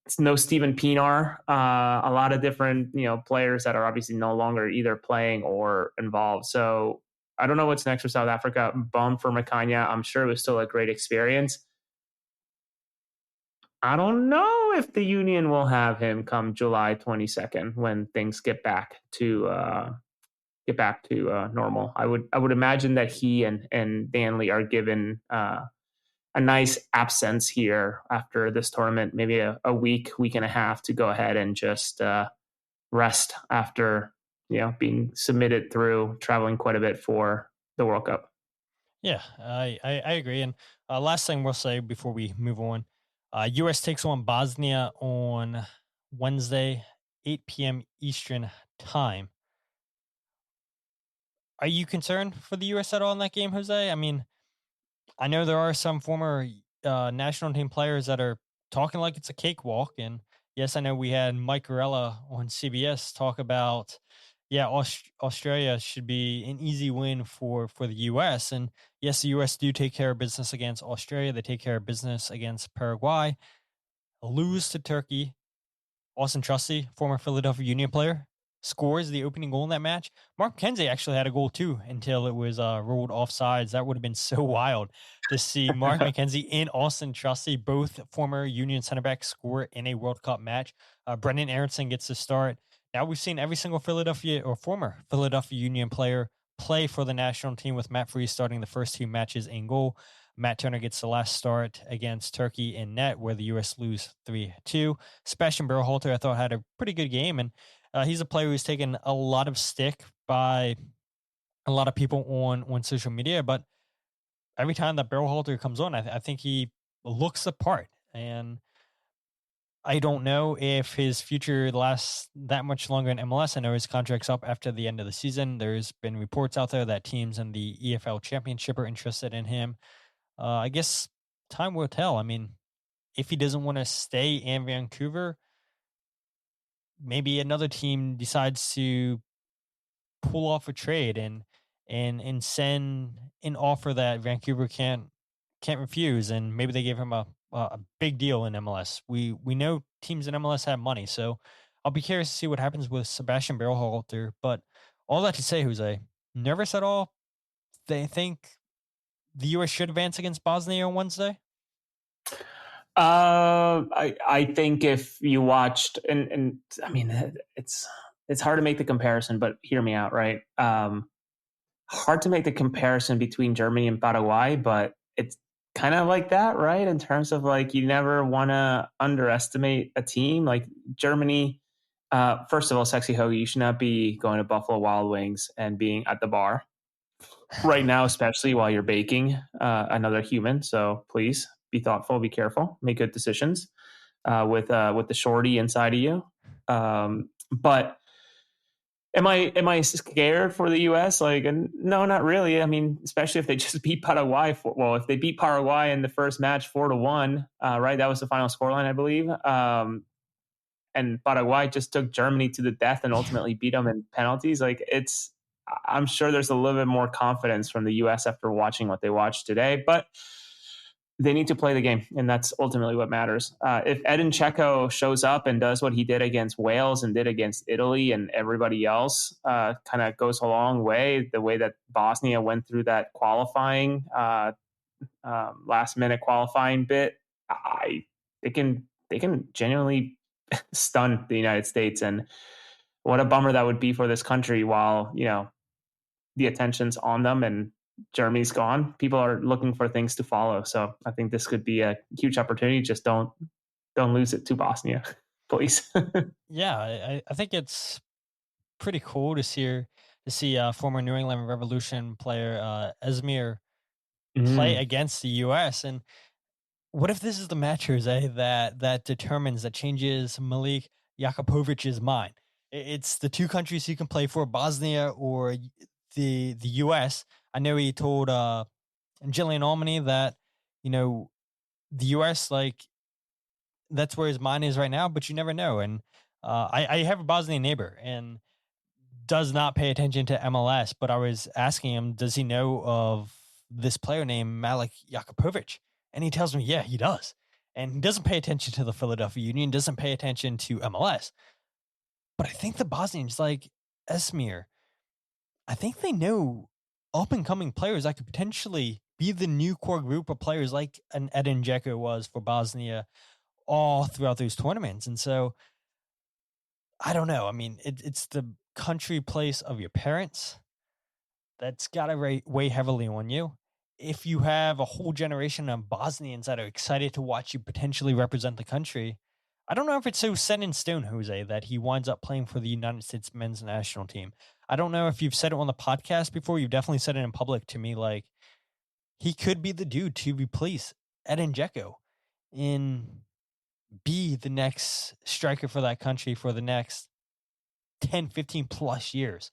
it's no Steven Pienaar. A lot of different players that are obviously no longer either playing or involved. So I don't know what's next for South Africa. Bummed for Makanya. I'm sure it was still a great experience. I don't know if the Union will have him come July 22nd when things get back to normal. I would imagine that he and Danley are given a nice absence here after this tournament, maybe a week and a half to go ahead and just rest after being submitted through traveling quite a bit for the World Cup.
Yeah, I agree. And last thing we'll say before we move on, U.S. takes on Bosnia on Wednesday, 8 p.m. Eastern time. Are you concerned for the U.S. at all in that game, Jose? I mean, I know there are some former national team players that are talking like it's a cakewalk. And yes, I know we had Mike Gorella on CBS talk about, yeah, Australia should be an easy win for the U.S. And yes, the U.S. do take care of business against Australia. They take care of business against Paraguay, lose to Turkey. Austin Trusty, former Philadelphia Union player, scores the opening goal in that match. Mark McKenzie actually had a goal too until it was ruled offsides. That would have been so wild to see Mark McKenzie and Austin Trusty, both former Union center backs, score in a World Cup match. Brendan Aronson gets to start. Now we've seen every single Philadelphia or former Philadelphia Union player play for the national team, with Matt Freese starting the first two matches in goal. Matt Turner gets the last start against Turkey in net, where the U.S. lose 3-2. Sebastian Berhalter, I thought, had a pretty good game, and he's a player who's taken a lot of stick by a lot of people on social media, but every time that Berhalter comes on, I think he looks the part, and I don't know if his future lasts that much longer in MLS. I know his contract's up after the end of the season. There's been reports out there that teams in the EFL Championship are interested in him. I guess time will tell. I mean, if he doesn't want to stay in Vancouver, maybe another team decides to pull off a trade and send an offer that Vancouver can't refuse, and maybe they give him a big deal in MLS. We know teams in MLS have money, so I'll be curious to see what happens with Sebastian Berhalter. But all that to say, Jose, nervous at all? They think the U.S. should advance against Bosnia on Wednesday?
I think if you watched, and I mean, it's hard to make the comparison, but hear me out, right? Hard to make the comparison between Germany and Paraguay, but it's kind of like that, right? In terms of like, you never want to underestimate a team like Germany. First of all, Sexy Hoagie, you should not be going to Buffalo Wild Wings and being at the bar right now, especially while you're baking another human. So please be thoughtful, be careful, make good decisions with the shorty inside of you. But am I scared for the U.S.? Like, no, not really. I mean, especially if they just beat Paraguay. If they beat Paraguay in the first match 4-1, right? That was the final scoreline, I believe. And Paraguay just took Germany to the death and ultimately beat them in penalties. Like, I'm sure there's a little bit more confidence from the U.S. after watching what they watched today, but they need to play the game, and that's ultimately what matters. If Edin Dzeko shows up and does what he did against Wales and did against Italy and everybody else, kind of goes a long way, the way that Bosnia went through that qualifying, last-minute qualifying bit, they can genuinely stun the United States, and what a bummer that would be for this country while, the attention's on them and Germany's gone. People are looking for things to follow. So I think this could be a huge opportunity. Just don't lose it to Bosnia, please.
Yeah, I think it's pretty cool to see former New England Revolution player Esmir play against the U.S. And what if this is the match, Jose, that changes Malik Jakupovic's mind? It's the two countries he can play for, Bosnia or the U.S. I know he told Jillian Almany that, the U.S., like, that's where his mind is right now, but you never know. And I have a Bosnian neighbor and does not pay attention to MLS, but I was asking him, does he know of this player named Malik Jakupovic? And he tells me, yeah, he does. And he doesn't pay attention to the Philadelphia Union, doesn't pay attention to MLS. But I think the Bosnians, like Esmir, I think they know up-and-coming players that could potentially be the new core group of players like an Edin Dzeko was for Bosnia all throughout those tournaments. And so, I don't know. I mean, it's the country place of your parents that's got to weigh heavily on you. if you have a whole generation of Bosnians that are excited to watch you potentially represent the country, I don't know if it's so set in stone, Jose, that he winds up playing for the United States men's national team. I don't know if you've said it on the podcast before. You've definitely said it in public to me. Like, he could be the dude to replace Edin Dzeko and be the next striker for that country for the next 10, 15 plus years.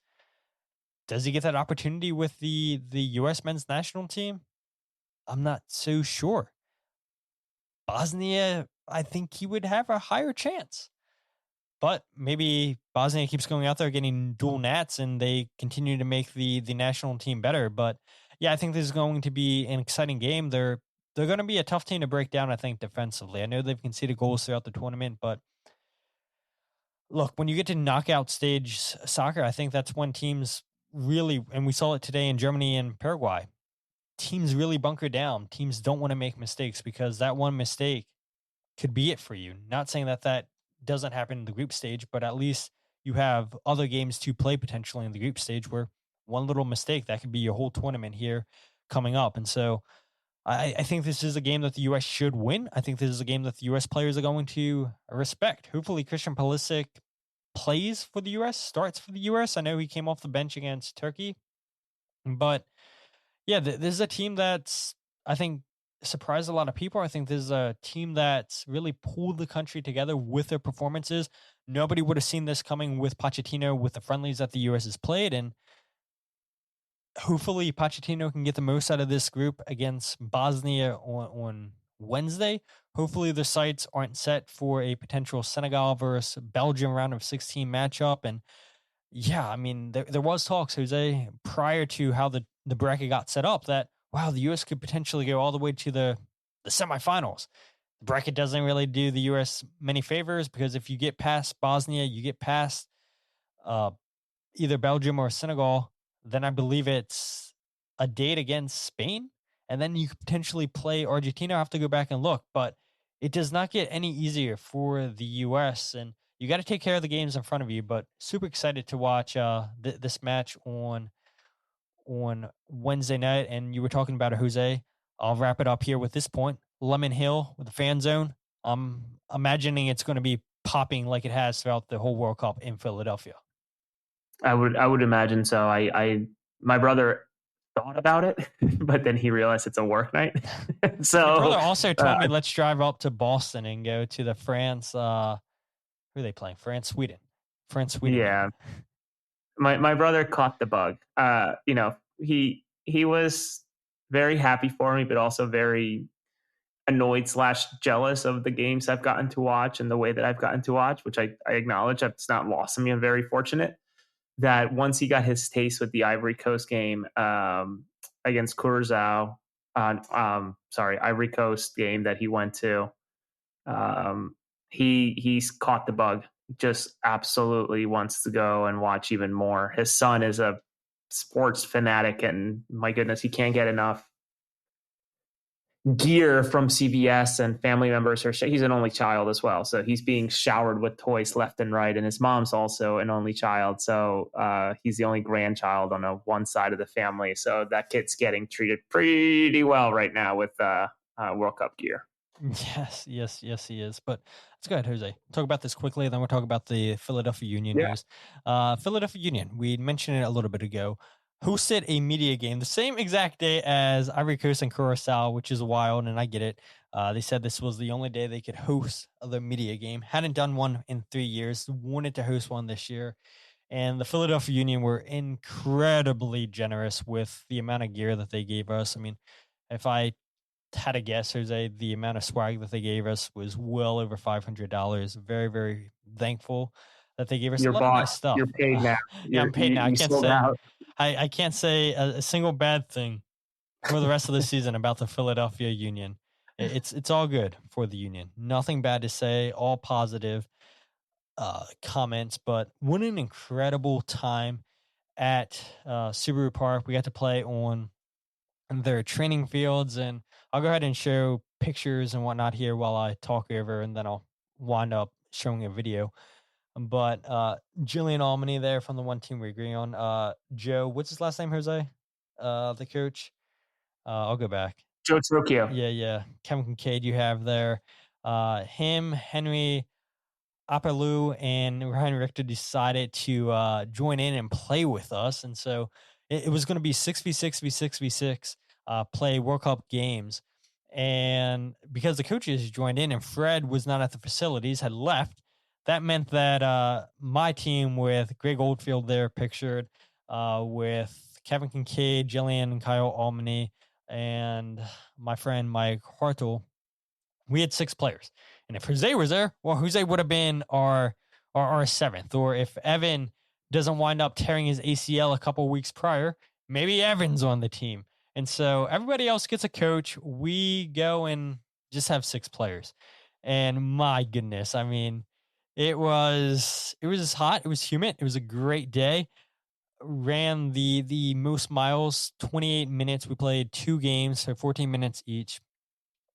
Does he get that opportunity with the U.S. men's national team? I'm not so sure. Bosnia, I think he would have a higher chance. But maybe Bosnia keeps going out there getting dual nats and they continue to make the national team better. But yeah, I think this is going to be an exciting game. They're going to be a tough team to break down, I think, defensively. I know they've conceded goals throughout the tournament, but look, when you get to knockout stage soccer, I think that's when teams really, and we saw it today in Germany and Paraguay, teams really bunker down. Teams don't want to make mistakes because that one mistake could be it for you. Not saying that that doesn't happen in the group stage, but at least you have other games to play potentially in the group stage where one little mistake, that could be your whole tournament here coming up. And so I think this is a game that the U.S. should win. I think this is a game that the U.S. players are going to respect. Hopefully Christian Pulisic plays for the U.S., starts for the U.S. I know he came off the bench against Turkey, but yeah, this is a team that's, I think, surprised a lot of people. I think this is a team that's really pulled the country together with their performances. Nobody would have seen this coming with Pochettino, with the friendlies that the U.S. has played, and hopefully Pochettino can get the most out of this group against Bosnia on Wednesday. Hopefully the sights aren't set for a potential Senegal versus Belgium round of 16 matchup. And yeah, I mean, there was talks, Jose, prior to how the bracket got set up that, wow, the U.S. could potentially go all the way to the semifinals. The bracket doesn't really do the U.S. many favors because if you get past Bosnia, you get past either Belgium or Senegal, then I believe it's a date against Spain, and then you could potentially play Argentina. I have to go back and look, but it does not get any easier for the U.S., and you got to take care of the games in front of you. But super excited to watch this match on Wednesday night. And you were talking about it, Jose. I'll wrap it up here with this point. Lemon Hill with the fan zone. I'm imagining it's going to be popping like it has throughout the whole World Cup in Philadelphia.
I would imagine so. My brother thought about it, but then he realized it's a work night. So
my brother also told me let's drive up to Boston and go to the France. Who are they playing? France, Sweden.
Yeah. My brother caught the bug. He was very happy for me, but also very annoyed / jealous of the games I've gotten to watch and the way that I've gotten to watch, which I acknowledge. It's not lost on me. I'm very fortunate that once he got his taste with the Ivory Coast game against Curacao, Ivory Coast game that he went to, he's caught the bug. Just absolutely wants to go and watch even more. His son is a sports fanatic, and my goodness, he can't get enough gear from CVS, and family members he's an only child as well, so he's being showered with toys left and right, and his mom's also an only child, so he's the only grandchild on one side of the family, so that kid's getting treated pretty well right now with World Cup gear.
Yes, he is. But let's go ahead, Jose. Talk about this quickly, then we'll talk about the Philadelphia Union news. Philadelphia Union, we mentioned it a little bit ago, hosted a media game the same exact day as Ivory Coast and Curacao, which is wild, and I get it. They said this was the only day they could host the media game. Hadn't done one in 3 years, wanted to host one this year. And the Philadelphia Union were incredibly generous with the amount of gear that they gave us. I mean, if I had a guess, Jose, the amount of swag that they gave us was well over $500. Very, very thankful that they gave us a lot of nice stuff.
You're paid now.
I'm paid now. I can't say a single bad thing for the rest of the season about the Philadelphia Union. It's all good for the Union. Nothing bad to say. All positive comments. But what an incredible time at Subaru Park. We got to play on their training fields, and I'll go ahead and show pictures and whatnot here while I talk over, and then I'll wind up showing a video. But Julian Almany there from the one team we agree on. Joe, what's his last name, Jose? The coach. I'll go back.
Joe Trocchio.
Yeah. Kevin Kincaid you have there. Him, Henry Apaloo, and Ryan Richter decided to join in and play with us. And so it was going to be 6v6v6v6 play World Cup games. And because the coaches joined in and Fred was not at the facilities, had left, that meant that my team with Greg Oldfield there pictured, with Kevin Kincaid, Jillian and Kyle Almany, and my friend Mike Hartle, we had 6 players. And if Jose was there, well, Jose would have been our 7th. Or if Evan doesn't wind up tearing his ACL a couple weeks prior, maybe Evan's on the team. And so everybody else gets a coach. We go and just have 6 players. And my goodness, I mean, it was hot. It was humid. It was a great day. Ran the most miles, 28 minutes. We played 2 games, so 14 minutes each.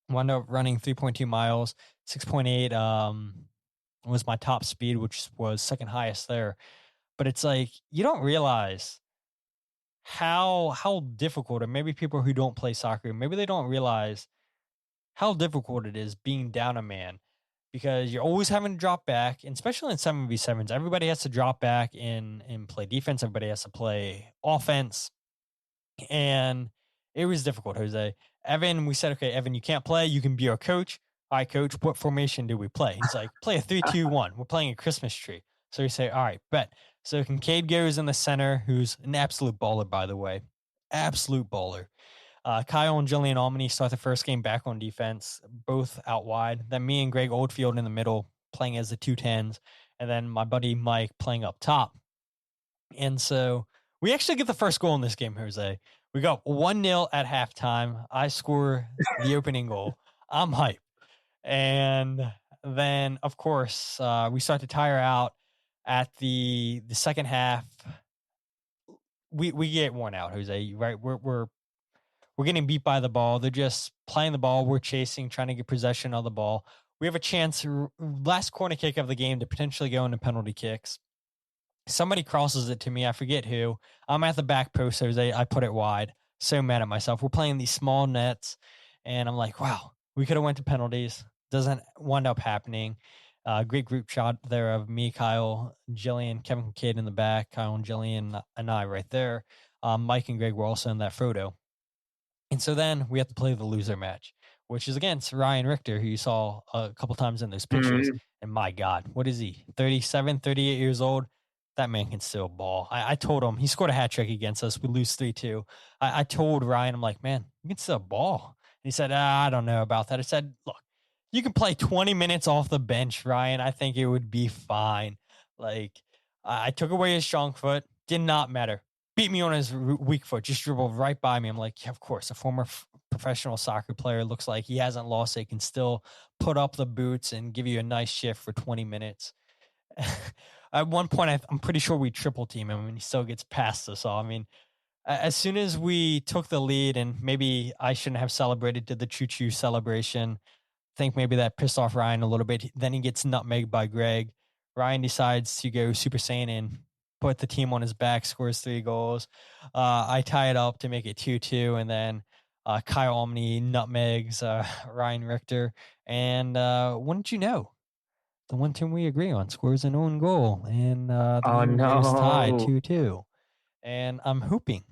Wound up running 3.2 miles, 6.8 was my top speed, which was second highest there. But it's like, you don't realize how difficult, or maybe people who don't play soccer, maybe they don't realize how difficult it is being down a man, because you're always having to drop back, and especially in 7v7s, everybody has to drop back and play defense. Everybody has to play offense. And it was difficult, Jose. Evan, we said, okay, Evan, you can't play. You can be our coach. All right, coach, what formation do we play? He's like, play a 3-2-1. We're playing a Christmas tree. So we say, all right, bet. So Kincaid goes in the center, who's an absolute baller, by the way. Absolute baller. Kyle and Jillian Almany start the first game back on defense, both out wide. Then me and Greg Oldfield in the middle, playing as the 210s. And then my buddy Mike playing up top. And so we actually get the first goal in this game, Jose. We go 1-0 at halftime. I score the opening goal. I'm hyped. And then, of course, we start to tire out at the second half. We get worn out, Jose. Right? We're getting beat by the ball. They're just playing the ball. We're chasing, trying to get possession of the ball. We have a chance, last corner kick of the game, to potentially go into penalty kicks. Somebody crosses it to me. I forget who. I'm at the back post, Jose. I put it wide. So mad at myself. We're playing these small nets, and I'm like, wow, we could have went to penalties. Doesn't wind up happening. Great group shot there of me, Kyle, Jillian, Kevin Kincaid in the back, Kyle and Jillian and I right there. Mike and Greg were also in that photo. And so then we have to play the loser match, which is against Ryan Richter, who you saw a couple times in those pictures. Mm-hmm. And my God, what is he? 37, 38 years old. That man can still ball. I told him, he scored a hat trick against us. We lose 3-2. I told Ryan, I'm like, man, you can still ball. And he said, I don't know about that. I said, look, you can play 20 minutes off the bench, Ryan. I think it would be fine. Like, I took away his strong foot. Did not matter. Beat me on his weak foot. Just dribbled right by me. I'm like, yeah, of course, a former professional soccer player looks like he hasn't lost it. He can still put up the boots and give you a nice shift for 20 minutes. At one point, I'm pretty sure we triple team him and he still gets past us all. I mean, as soon as we took the lead, and maybe I shouldn't have celebrated, did the choo-choo celebration. I think maybe that pissed off Ryan a little bit. Then he gets nutmegged by Greg. Ryan decides to go Super Saiyan and put the team on his back, scores 3 goals. I tie it up to make it 2-2, and then Kyle Almany nutmegs Ryan Richter. And wouldn't you know, the one team we agree on scores an own goal, and the game is tied 2-2. And I'm hoping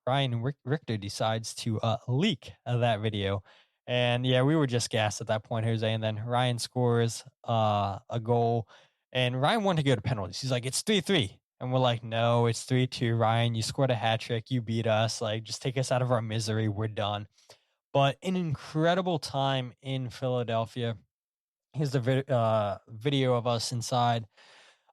Ryan Richter decides to leak that video. And yeah, we were just gassed at that point, Jose. And then Ryan scores a goal, and Ryan wanted to go to penalties. He's like, it's 3-3. And we're like, no, it's 3-2. Ryan, you scored a hat trick. You beat us. Like, just take us out of our misery. We're done. But an incredible time in Philadelphia. Here's the video of us inside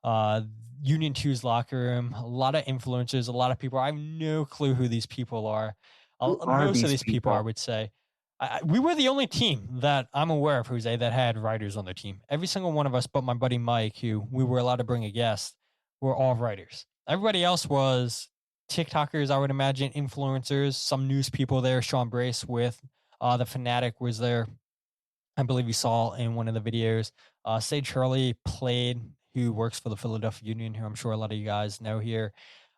Union 2's locker room. A lot of influencers, a lot of people. I have no clue who these people are. Most of these people, I would say. We were the only team that I'm aware of, Jose, that had writers on their team. Every single one of us, but my buddy Mike, who we were allowed to bring a guest, were all writers. Everybody else was TikTokers, I would imagine, influencers, some news people there. Sean Brace with The Fanatic was there. I believe you saw in one of the videos. Sage Hurley played, who works for the Philadelphia Union, who I'm sure a lot of you guys know here.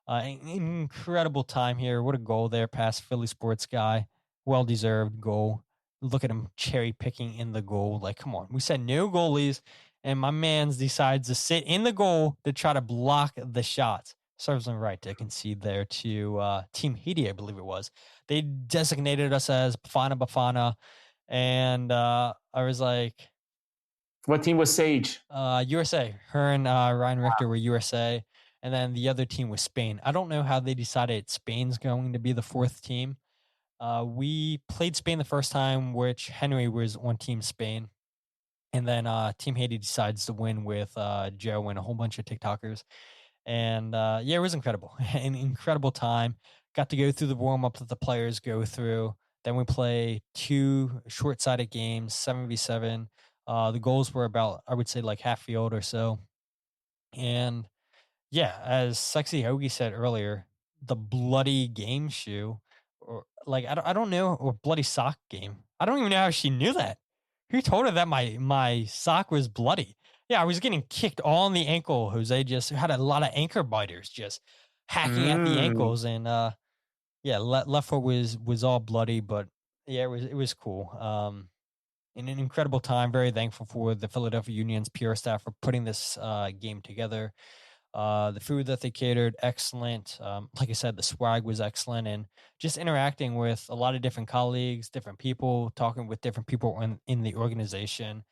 Incredible time here. What a goal there past Philly sports guy. Well-deserved goal. Look at him cherry picking in the goal. Like, come on. We said no goalies, and my man's decides to sit in the goal to try to block the shot. Serves him right to concede there to Team Haiti, I believe it was. They designated us as Bafana. And I was like,
what team was Sage?
USA. Her and Ryan Richter were USA. And then the other team was Spain. I don't know how they decided Spain's going to be the fourth team. We played Spain the first time, which Henry was on Team Spain. And then Team Haiti decides to win with Joe and a whole bunch of TikTokers. And yeah, it was incredible. An incredible time. Got to go through the warm-up that the players go through. Then we play 2 short-sided games, 7v7. The goals were about, I would say, like half field or so. And yeah, as Sexy Hoagie said earlier, the bloody game shoe, or like I don't know, or bloody sock game. I don't even know how she knew that. Who told her that my sock was bloody? Yeah, I was getting kicked all on the ankle. Jose just had a lot of anchor biters just hacking at the ankles, and yeah, left foot was all bloody, but yeah, it was cool. In an incredible time, very thankful for the Philadelphia Union's PR staff for putting this game together. The food that they catered, excellent. Like I said, the swag was excellent, and just interacting with a lot of different colleagues, different people, talking with different people in the organization.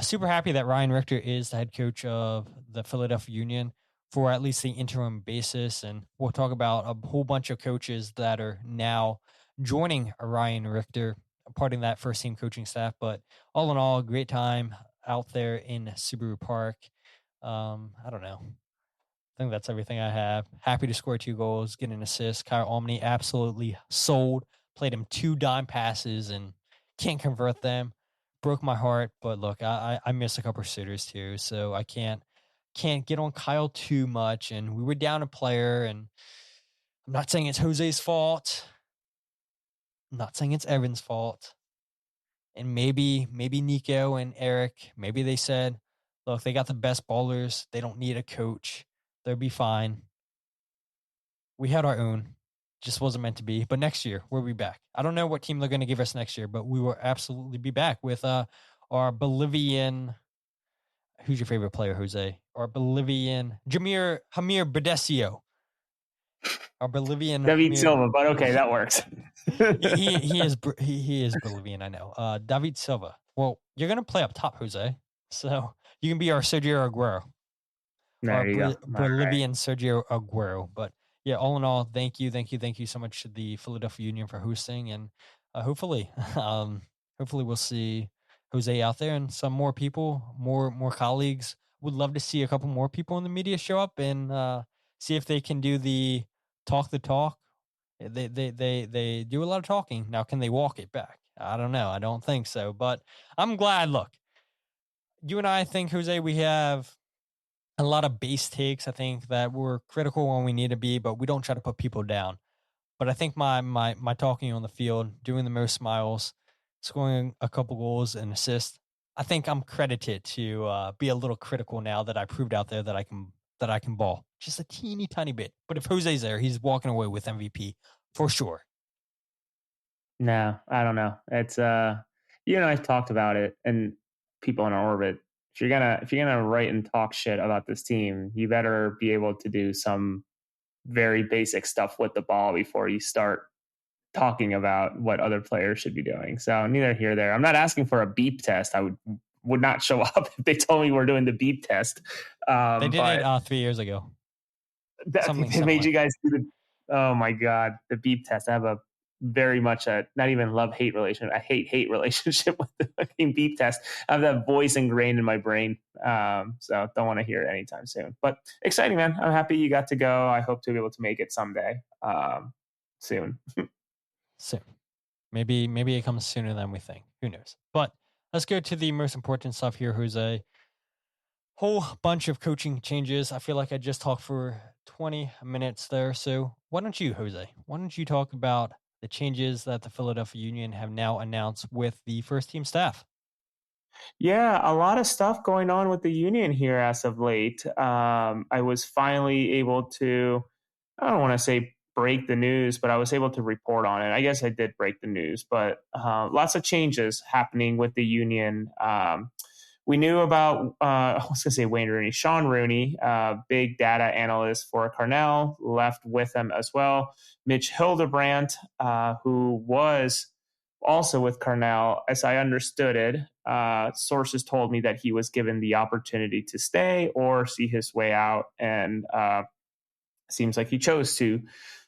Super happy that Ryan Richter is the head coach of the Philadelphia Union for at least the interim basis. And we'll talk about a whole bunch of coaches that are now joining Ryan Richter, part of that first team coaching staff. But all in all, great time out there in Subaru Park. I don't know. I think that's everything I have. Happy to score 2 goals, get an assist. Kyle Omni absolutely sold. Played him 2 dime passes and can't convert them. Broke my heart, but look, I missed a couple of shooters too, so I can't get on Kyle too much. And we were down a player, and I'm not saying it's Jose's fault. I'm not saying it's Evan's fault. And maybe Nico and Eric, maybe they said, look, they got the best ballers. They don't need a coach. They'll be fine. We had our own. Just wasn't meant to be. But next year, we'll be back. I don't know what team they're going to give us next year, but we will absolutely be back with our Bolivian. Who's your favorite player, Jose? Our Bolivian Hamir Badesio. Our Bolivian
David Silva, but okay, that works.
he is Bolivian, I know. David Silva. Well, you're gonna play up top, Jose. So you can be our Sergio Aguero.
There you go.
Bolivian Sergio Aguero. But yeah, all in all, thank you so much to the Philadelphia Union for hosting, and hopefully we'll see Jose out there and some more people, more colleagues. Would love to see a couple more people in the media show up and see if they can do the talk. They do a lot of talking. Now, can they walk it back? I don't know. I don't think so. But I'm glad. Look, you and I think, Jose, we have a lot of base takes. I think that we're critical when we need to be, but we don't try to put people down. But I think my talking on the field, doing the most smiles, scoring a couple goals and assists, I think I'm credited to be a little critical now that I proved out there that I can ball just a teeny tiny bit. But if Jose's there, he's walking away with MVP for sure.
No, I don't know. It's I've talked about it, and people in our orbit. If you're gonna write and talk shit about this team, you better be able to do some very basic stuff with the ball before you start talking about what other players should be doing. So neither here nor there. I'm not asking for a beep test. I would not show up if they told me we're doing the beep test.
They did it 3 years ago.
They made you guys do oh my God, the beep test. I have a very much not even love-hate relationship. I hate relationship with the fucking beep test. I have that voice ingrained in my brain. So don't want to hear it anytime soon. But exciting, man. I'm happy you got to go. I hope to be able to make it someday. Soon.
Soon. Maybe it comes sooner than we think. Who knows? But let's go to the most important stuff here, Jose. Whole bunch of coaching changes. I feel like I just talked for 20 minutes there. So why don't you, Jose? Why don't you talk about the changes that the Philadelphia Union have now announced with the first team staff?
Yeah, a lot of stuff going on with the Union here as of late. I was finally able to I don't want to say break the news, but I was able to report on it. I guess I did break the news, but lots of changes happening with the union. We knew about, I was going to say Wayne Rooney, Sean Rooney, big data analyst for Cornell, left with them as well. Mitch Hildebrandt, who was also with Cornell, as I understood it, sources told me that he was given the opportunity to stay or see his way out, and seems like he chose to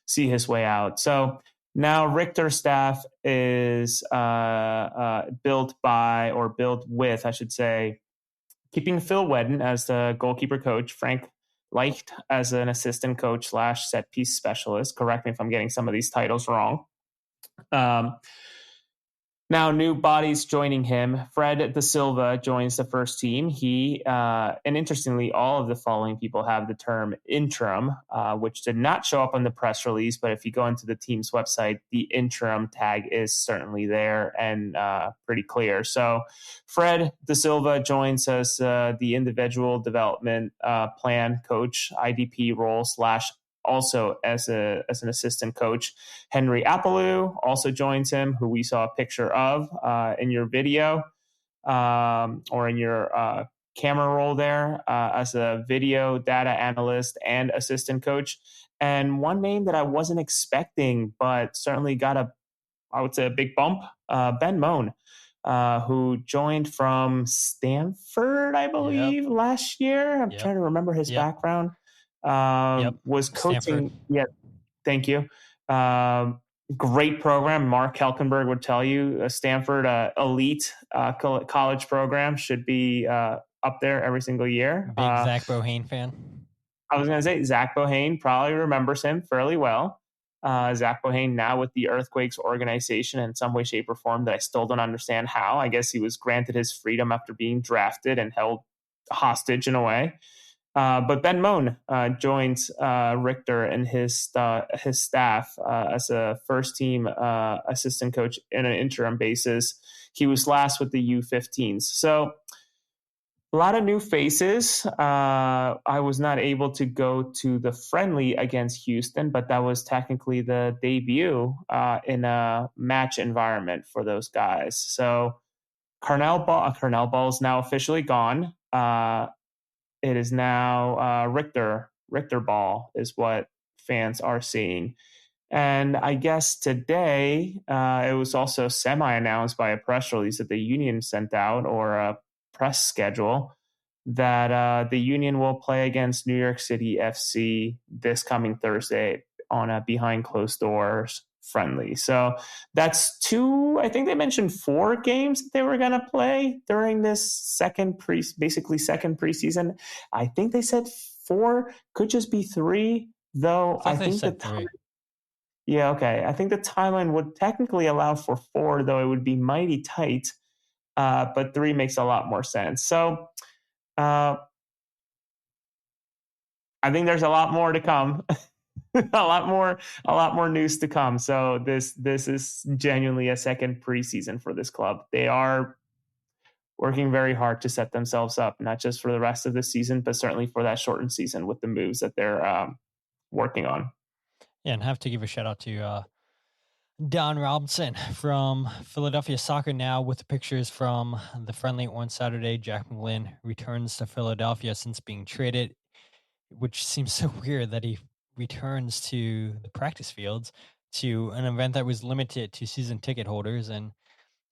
see his way out. So now Richter staff is built with, I should say, keeping Phil Wedden as the goalkeeper coach, Frank Leicht as an assistant coach / set piece specialist. Correct me if I'm getting some of these titles wrong. Now, new bodies joining him. Fred De Silva joins the first team. He, and interestingly, all of the following people have the term interim, which did not show up on the press release. But if you go into the team's website, the interim tag is certainly there and pretty clear. So Fred De Silva joins as the individual development plan coach, IDP role / also as an assistant coach. Henry Apaloo also joins him, who we saw a picture of in your video or in your camera roll there as a video data analyst and assistant coach. And one name that I wasn't expecting, but certainly got I would say a big bump, Ben Moane, who joined from Stanford, I believe, last year. I'm trying to remember his background. Was coaching.
Stanford.
Yeah, thank you. Great program. Mark Helkenberg would tell you, Stanford elite college program, should be up there every single year.
Big Zach Bohane fan.
I was going to say Zach Bohane probably remembers him fairly well. Zach Bohane now with the Earthquakes organization in some way, shape, or form that I still don't understand how. I guess he was granted his freedom after being drafted and held hostage in a way. But Ben Moane joins Richter and his staff as a first team assistant coach in an interim basis. He was last with the U15s. So a lot of new faces. I was not able to go to the friendly against Houston, but that was technically the debut in a match environment for those guys. So Cornell ball is now officially gone. It is now Richter ball is what fans are seeing. And I guess today it was also semi-announced by a press release that the union sent out, or a press schedule, that the union will play against New York City FC this coming Thursday on a behind closed doors friendly. So that's I think they mentioned 4 games that they were going to play during this second preseason. I think they said 4, could just be 3, though. I think the time. Yeah, okay. I think the timeline would technically allow for 4, though it would be mighty tight. But 3 makes a lot more sense. So I think there's a lot more to come. a lot more news to come. So this is genuinely a second preseason for this club. They are working very hard to set themselves up, not just for the rest of the season, but certainly for that shortened season with the moves that they're working on.
Yeah, and have to give a shout out to Don Robinson from Philadelphia Soccer Now with the pictures from the friendly on Saturday. Jack McGlynn returns to Philadelphia since being traded, which seems so weird that he returns to the practice fields to an event that was limited to season ticket holders. And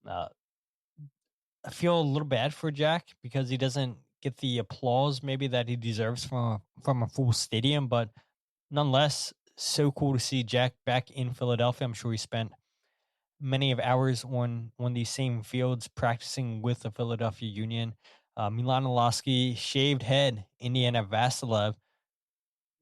I feel a little bad for Jack because he doesn't get the applause maybe that he deserves from a full stadium, but nonetheless, so cool to see Jack back in Philadelphia. I'm sure he spent many of hours on these same fields practicing with the Philadelphia Union. Milan Oloski, shaved head, Indiana Vasilev.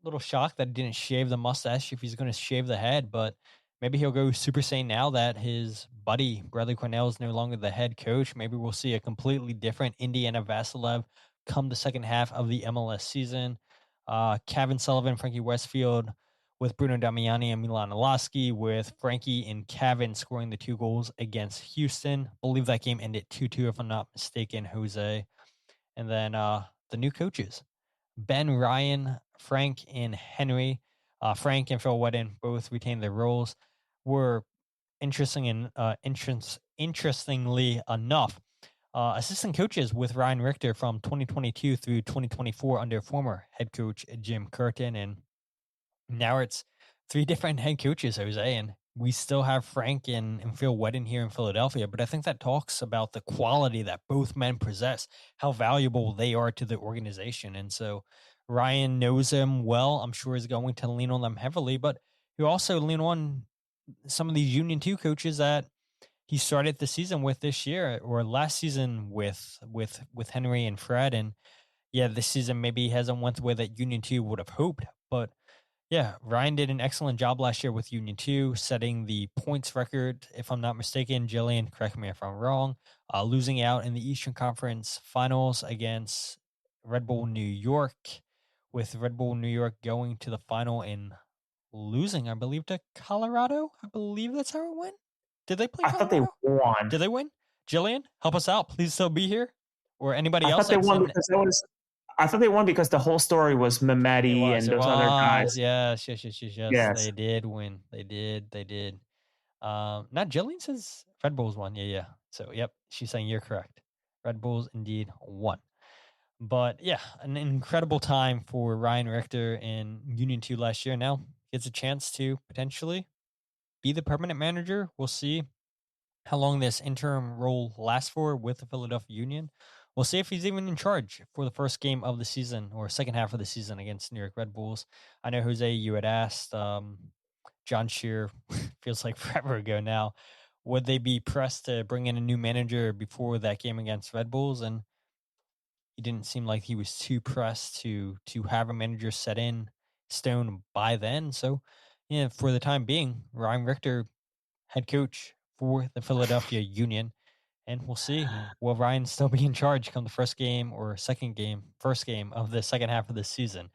Little shocked that he didn't shave the mustache if he's going to shave the head, but maybe he'll go Super Saiyan now that his buddy Bradley Cornell is no longer the head coach. Maybe we'll see a completely different Indiana Vasilev come the second half of the MLS season. Kevin Sullivan, Frankie Westfield with Bruno Damiani and Milan Oloski, with Frankie and Kevin scoring the 2 goals against Houston. I believe that game ended 2-2 if I'm not mistaken, Jose. And then the new coaches, Ben, Ryan, Frank, and Henry. Frank and Phil Wedden both retained their roles. Were interestingly enough, assistant coaches with Ryan Richter from 2022 through 2024 under former head coach Jim Curtin. And now it's 3 different head coaches, Jose, and we still have Frank and Phil Wedden here in Philadelphia. But I think that talks about the quality that both men possess, how valuable they are to the organization. And so Ryan knows them well. I'm sure he's going to lean on them heavily, but he'll also lean on some of these Union 2 coaches that he started the season with this year or last season with Henry and Fred. And yeah, this season maybe hasn't went the way that Union 2 would have hoped, but yeah, Ryan did an excellent job last year with Union 2, setting the points record, if I'm not mistaken. Jillian, correct me if I'm wrong, losing out in the Eastern Conference Finals against Red Bull New York, with Red Bull New York going to the final and losing, I believe, to Colorado. I believe that's how it went. Did they play Colorado?
I thought they won.
Did they win? Jillian, help us out. Please still be here. Or anybody else?
I thought they won because the whole story was Mehmeti and those other guys.
Yes. They did win. They did. Not Jillian says Red Bulls won. Yeah. So, yep, she's saying you're correct. Red Bulls indeed won. But yeah, an incredible time for Ryan Richter in Union 2 last year. Now gets a chance to potentially be the permanent manager. We'll see how long this interim role lasts for with the Philadelphia Union. We'll see if he's even in charge for the first game of the season or second half of the season against New York Red Bulls. I know, Jose, you had asked John Shear, feels like forever ago now, would they be pressed to bring in a new manager before that game against Red Bulls? And he didn't seem like he was too pressed to have a manager set in stone by then. So, yeah, for the time being, Ryan Richter, head coach for the Philadelphia Union. And we'll see, will Ryan still be in charge come the first game of the second half of the season?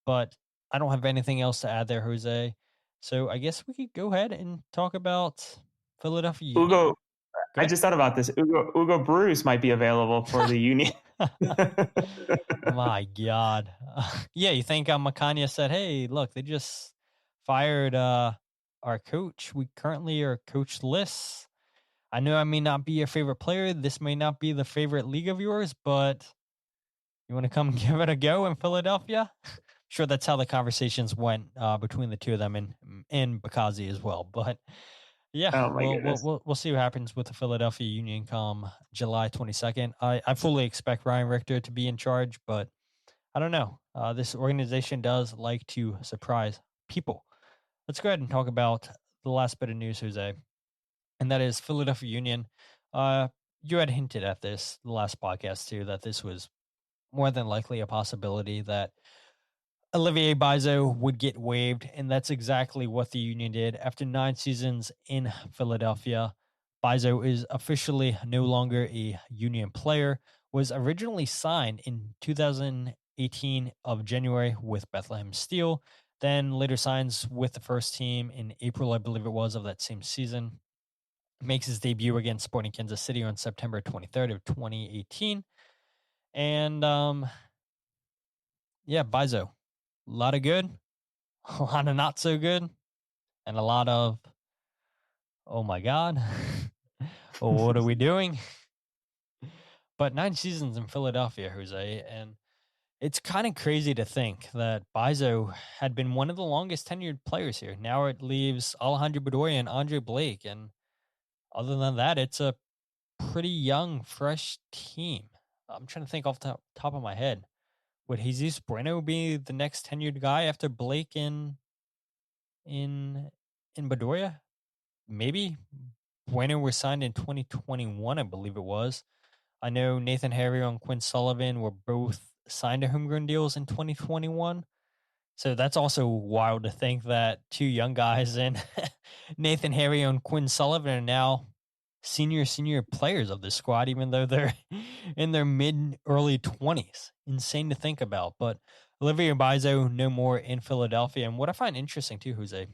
But I don't have anything else to add there, Jose. So I guess we could go ahead and talk about Philadelphia Union.
Ugo, I just thought about this. Ugo Bruce might be available for the Union.
My God. Yeah, you think Makanya said, hey, look, they just fired our coach. We currently are coachless. I know I may not be your favorite player. This may not be the favorite league of yours, but you want to come give it a go in Philadelphia? Sure, that's how the conversations went between the two of them and Bakazi as well. But yeah, we'll see what happens with the Philadelphia Union come July 22nd. I fully expect Ryan Richter to be in charge, but I don't know. This organization does like to surprise people. Let's go ahead and talk about the last bit of news, Jose. And that is Philadelphia Union. You had hinted at this the last podcast too, that this was more than likely a possibility that Olivier Mbaizo would get waived, and that's exactly what the Union did. After 9 seasons in Philadelphia, Mbaizo is officially no longer a Union player, was originally signed in 2018 of January with Bethlehem Steel, then later signs with the first team in April, I believe it was, of that same season. Makes his debut against Sporting Kansas City on September 23rd of 2018. And, yeah, Mbaizo. A lot of good, a lot of not so good, and a lot of, oh my God, well, what are we doing? But 9 seasons in Philadelphia, Jose, and it's kind of crazy to think that Mbaizo had been one of the longest tenured players here. Now it leaves Alejandro Bedoya and Andre Blake, and other than that, it's a pretty young, fresh team. I'm trying to think off the top of my head. Would Jesus Bueno be the next tenured guy after Blake in Bedoya? Maybe. Bueno was signed in 2021, I believe it was. I know Nathan Harrier and Quinn Sullivan were both signed to homegrown deals in 2021. So that's also wild to think that 2 young guys in Nathan Harrier and Quinn Sullivan are now senior players of this squad, even though they're in their mid-early 20s. Insane to think about. But Olivier Mbaizo no more in Philadelphia. And what I find interesting too, Jose,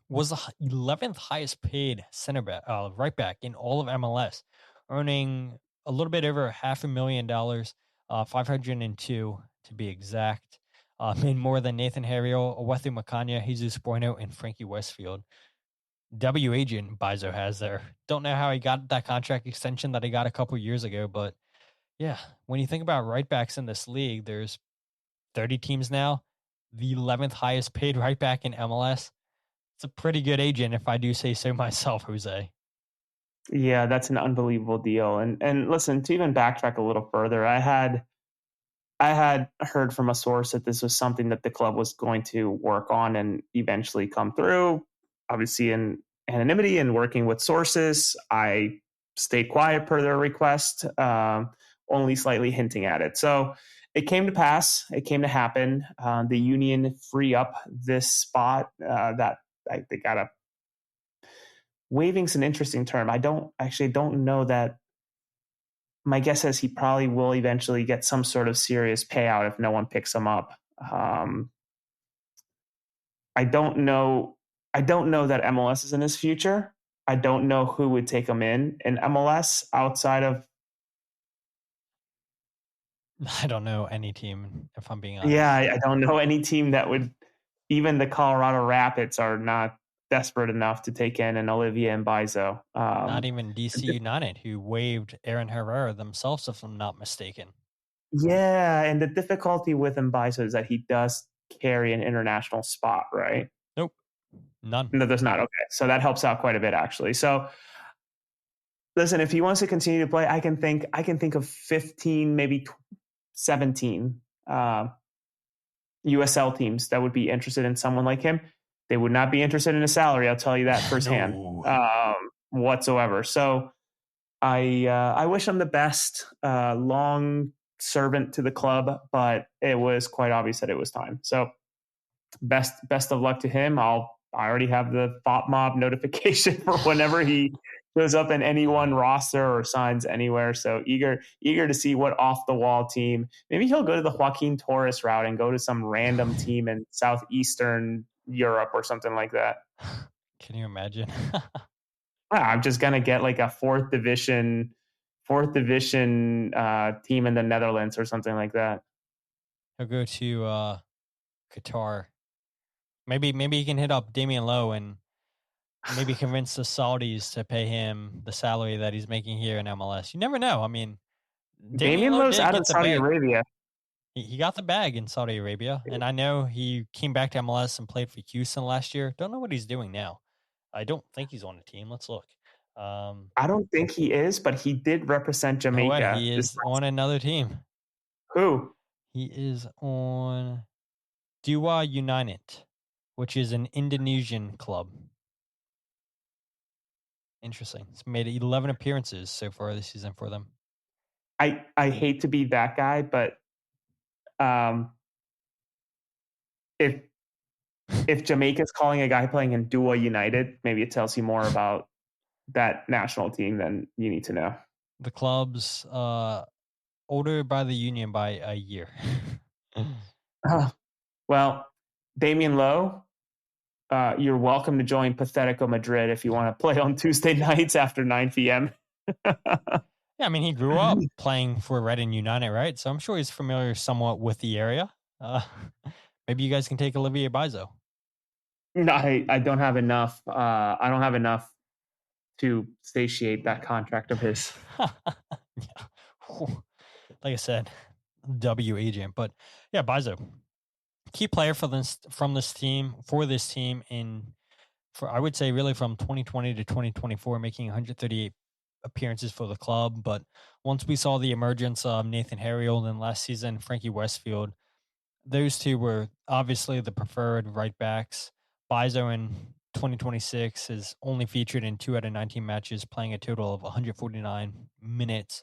was the 11th highest paid right back in all of MLS, earning a little bit over $500,000, 502 to be exact. made more than Nathan Harriel, Owethu Makanya, Jesus Bueno, and Frankie Westfield. W agent Mbaizo has there. Don't know how he got that contract extension that he got a couple years ago, but yeah, when you think about right backs in this league, there's 30 teams now, the 11th highest paid right back in MLS. It's a pretty good agent, if I do say so myself, Jose.
Yeah, that's an unbelievable deal. And listen, to even backtrack a little further, I had heard from a source that this was something that the club was going to work on and eventually come through. Obviously, in anonymity and working with sources, I stayed quiet per their request, only slightly hinting at it. So it came to pass. It came to happen. The union free up this spot that they got a waiving's an interesting term. I don't know that. My guess is he probably will eventually get some sort of serious payout if no one picks him up. I don't know that MLS is in his future. I don't know who would take him in MLS outside of.
I don't know any team, if I'm being honest.
Yeah, I don't know any team that would. Even the Colorado Rapids are not desperate enough to take in an Olivier Mbaizo.
Not even DC United, who waived Aaron Herrera themselves, if I'm not mistaken.
Yeah, and the difficulty with Mbaizo is that he does carry an international spot, right?
Nope, none.
No, there's not. Okay, so that helps out quite a bit, actually. So, listen, if he wants to continue to play, I can think of 15, maybe 17 USL teams that would be interested in someone like him. They would not be interested in a salary. I'll tell you that firsthand, whatsoever. So I wish him the best, long servant to the club, but it was quite obvious that it was time. So best of luck to him. I already have the Thought Mob notification for whenever he goes up in any one roster or signs anywhere. So eager to see what off the wall team. Maybe he'll go to the Joaquin Torres route and go to some random team in Southeastern Europe or something like that.
Can you imagine?
I'm just gonna get like a fourth division team in the Netherlands or something like that.
He'll go to Qatar. Maybe he can hit up Damian Lowe and maybe convince the Saudis to pay him the salary that he's making here in MLS. You never know. I mean,
Damian Lowe's out of Saudi Arabia.
He got the bag in Saudi Arabia, and I know he came back to MLS and played for Houston last year. Don't know what he's doing now. I don't think he's on a team. Let's look.
I don't think he is, but he did represent Jamaica.
No way. He is on another team.
Who?
He is on Dewa United, which is an Indonesian club. Interesting. It's made 11 appearances so far this season for them.
I hate to be that guy, but if Jamaica's calling a guy playing in Dewa United, maybe it tells you more about that national team than you need to know.
The club's older by the union by a year.
Well, Damian Lowe, you're welcome to join Pathetico Madrid if you want to play on Tuesday nights after 9 p.m.
Yeah, I mean, he grew up playing for Reading United, right? So I'm sure he's familiar somewhat with the area. Maybe you guys can take Olivier Mbaizo.
No, I don't have enough. I don't have enough to satiate that contract of his.
Yeah. Like I said, W agent. But yeah, Mbaizo, key player for this team, I would say really from 2020 to 2024, making 138 appearances for the club. But once we saw the emergence of Nathan Harriel and last season Frankie Westfield, those two were obviously the preferred right backs. Mbaizo in 2026 is only featured in 2 out of 19 matches, playing a total of 149 minutes.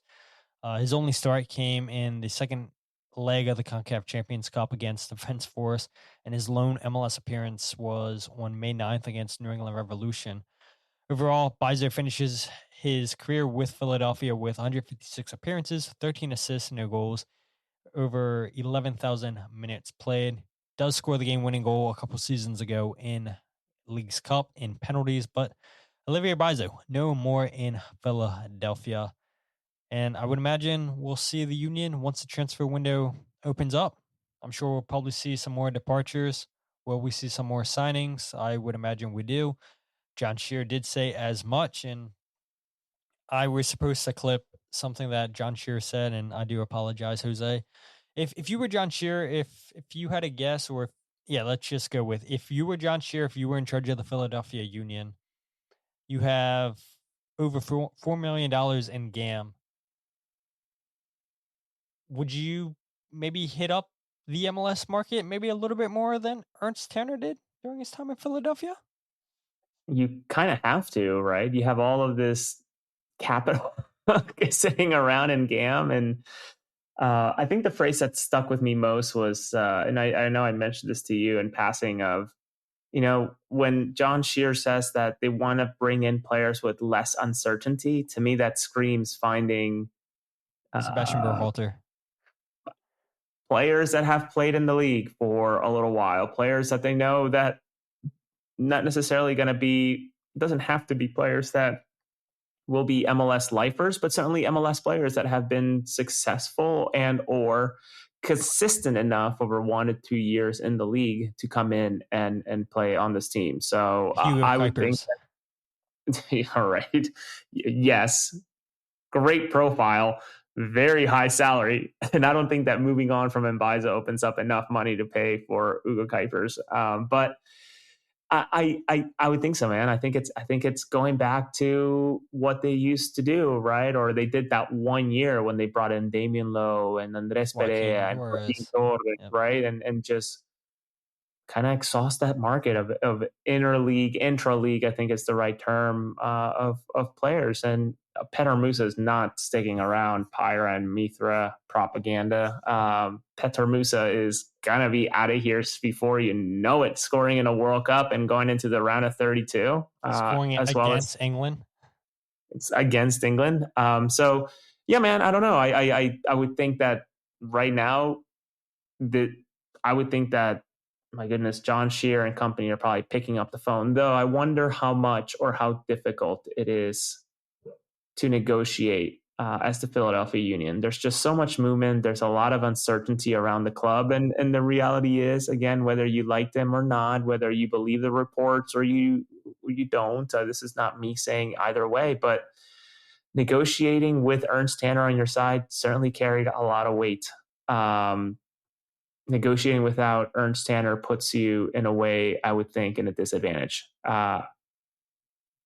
His only start came in the second leg of the CONCACAF Champions Cup against Defense Force, and his lone MLS appearance was on May 9th against New England Revolution. Overall, Mbaizo finishes his career with Philadelphia with 156 appearances, 13 assists, no goals, over 11,000 minutes played. Does score the game-winning goal a couple seasons ago in League's Cup in penalties, but Olivier Mbaizo, no more in Philadelphia. And I would imagine we'll see the Union once the transfer window opens up. I'm sure we'll probably see some more departures. Will we see some more signings? I would imagine we do. John Shear did say as much, and I was supposed to clip something that John Shear said, and I do apologize, Jose. If you were John Shear, if you had a guess, or let's just go with if you were John Shear, if you were in charge of the Philadelphia Union, you have over $4 million in GAM. Would you maybe hit up the MLS market maybe a little bit more than Ernst Tanner did during his time in Philadelphia?
You kind of have to, right? You have all of this capital sitting around in GAM. And I think the phrase that stuck with me most was, and I know I mentioned this to you in passing, of, when John Shear says that they want to bring in players with less uncertainty, to me, that screams finding
Sebastian Berhalter.
Players that have played in the league for a little while, players that they know that not necessarily going to be, doesn't have to be players that will be MLS lifers, but certainly MLS players that have been successful and or consistent enough over 1 to 2 years in the league to come in and play on this team. So I would think that, all right. Yes. Great profile, very high salary. And I don't think that moving on from Mbaizo opens up enough money to pay for Ugo Kuipers. But I would think so, man. I think it's going back to what they used to do, right? Or they did that 1 year when they brought in Damian Lowe and Andres Perea and Joaquin Torres, right? And just kind of exhaust that market of intra-league, I think is the right term, of players. And Petar Musa is not sticking around Pyra and Mithra propaganda. Petar Musa is going to be out of here before you know it, scoring in a World Cup and going into the round of 32.
Scoring
as
against
well as
England.
It's against England. So, yeah, man, I don't know. I would think that right now, I would think that, my goodness, John Shear and company are probably picking up the phone, though I wonder how much or how difficult it is to negotiate as the Philadelphia Union. There's just so much movement. There's a lot of uncertainty around the club. And the reality is, again, whether you like them or not, whether you believe the reports or you don't, this is not me saying either way, but negotiating with Ernst Tanner on your side certainly carried a lot of weight. Negotiating without Ernst Tanner puts you in a way, I would think, in a disadvantage. And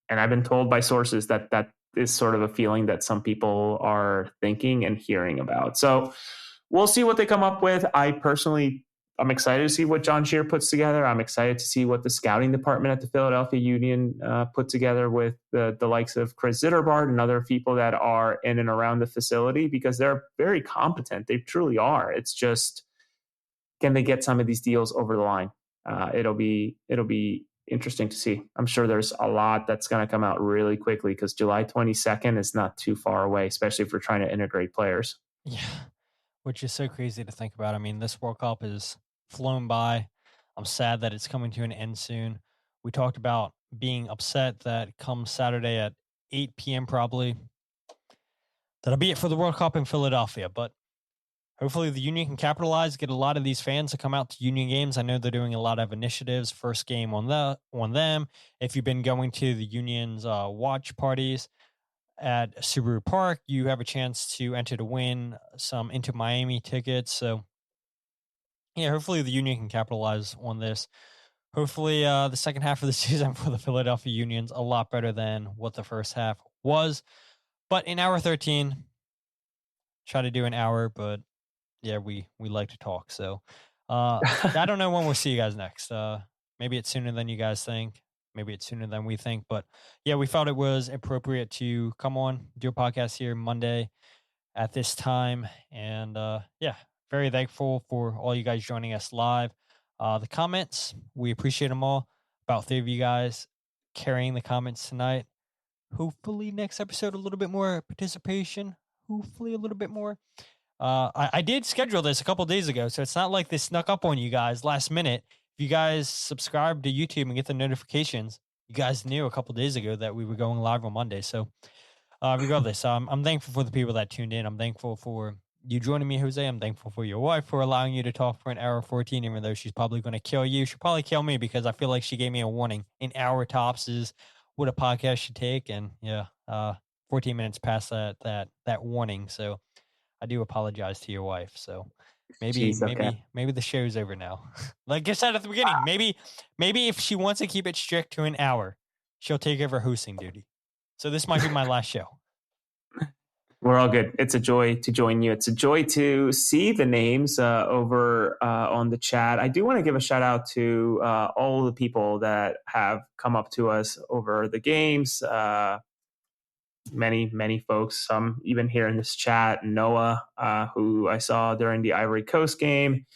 I've been told by sources that is sort of a feeling that some people are thinking and hearing about. So we'll see what they come up with. I'm excited to see what John Shear puts together. I'm excited to see what the scouting department at the Philadelphia Union put together with the likes of Chris Zitterbart and other people that are in and around the facility, because they're very competent. They truly are. It's just, can they get some of these deals over the line? It'll be interesting to see. I'm sure there's a lot that's going to come out really quickly, because July 22nd is not too far away, especially if we're trying to integrate players.
Yeah, which is so crazy to think about. I mean, this World Cup is flown by. I'm sad that it's coming to an end soon. We talked about being upset that come Saturday at 8 p.m. probably, that'll be it for the World Cup in Philadelphia. But hopefully the Union can capitalize, get a lot of these fans to come out to Union games. I know they're doing a lot of initiatives. First game on them. If you've been going to the Union's watch parties at Subaru Park, you have a chance to enter to win some Into Miami tickets. So, yeah, hopefully the Union can capitalize on this. Hopefully the second half of the season for the Philadelphia Union's a lot better than what the first half was. But in hour 13, try to do an hour, but yeah, we like to talk. So I don't know when we'll see you guys next. Maybe it's sooner than you guys think. Maybe it's sooner than we think. But yeah, we felt it was appropriate to come on, do a podcast here Monday at this time. And yeah, very thankful for all you guys joining us live. The comments, we appreciate them all. About 3 of you guys carrying the comments tonight. Hopefully next episode, a little bit more participation. Hopefully a little bit more. I did schedule this a couple days ago, so it's not like this snuck up on you guys last minute. If you guys subscribe to YouTube and get the notifications, you guys knew a couple days ago that we were going live on Monday. So regardless, I'm thankful for the people that tuned in. I'm thankful for you joining me, Jose. I'm thankful for your wife for allowing you to talk for an hour 14, even though she's probably going to kill you. She'll probably kill me because I feel like she gave me a warning. An hour tops is what a podcast should take. And 14 minutes past that warning. So I do apologize to your wife. So maybe the show's over now. Like I said at the beginning, maybe if she wants to keep it strict to an hour, she'll take over hosting duty. So this might be my last show.
We're all good. It's a joy to join you. It's a joy to see the names over on the chat. I do want to give a shout out to all the people that have come up to us over the games. Many folks, some even here in this chat. Noah, who I saw during the Ivory Coast game.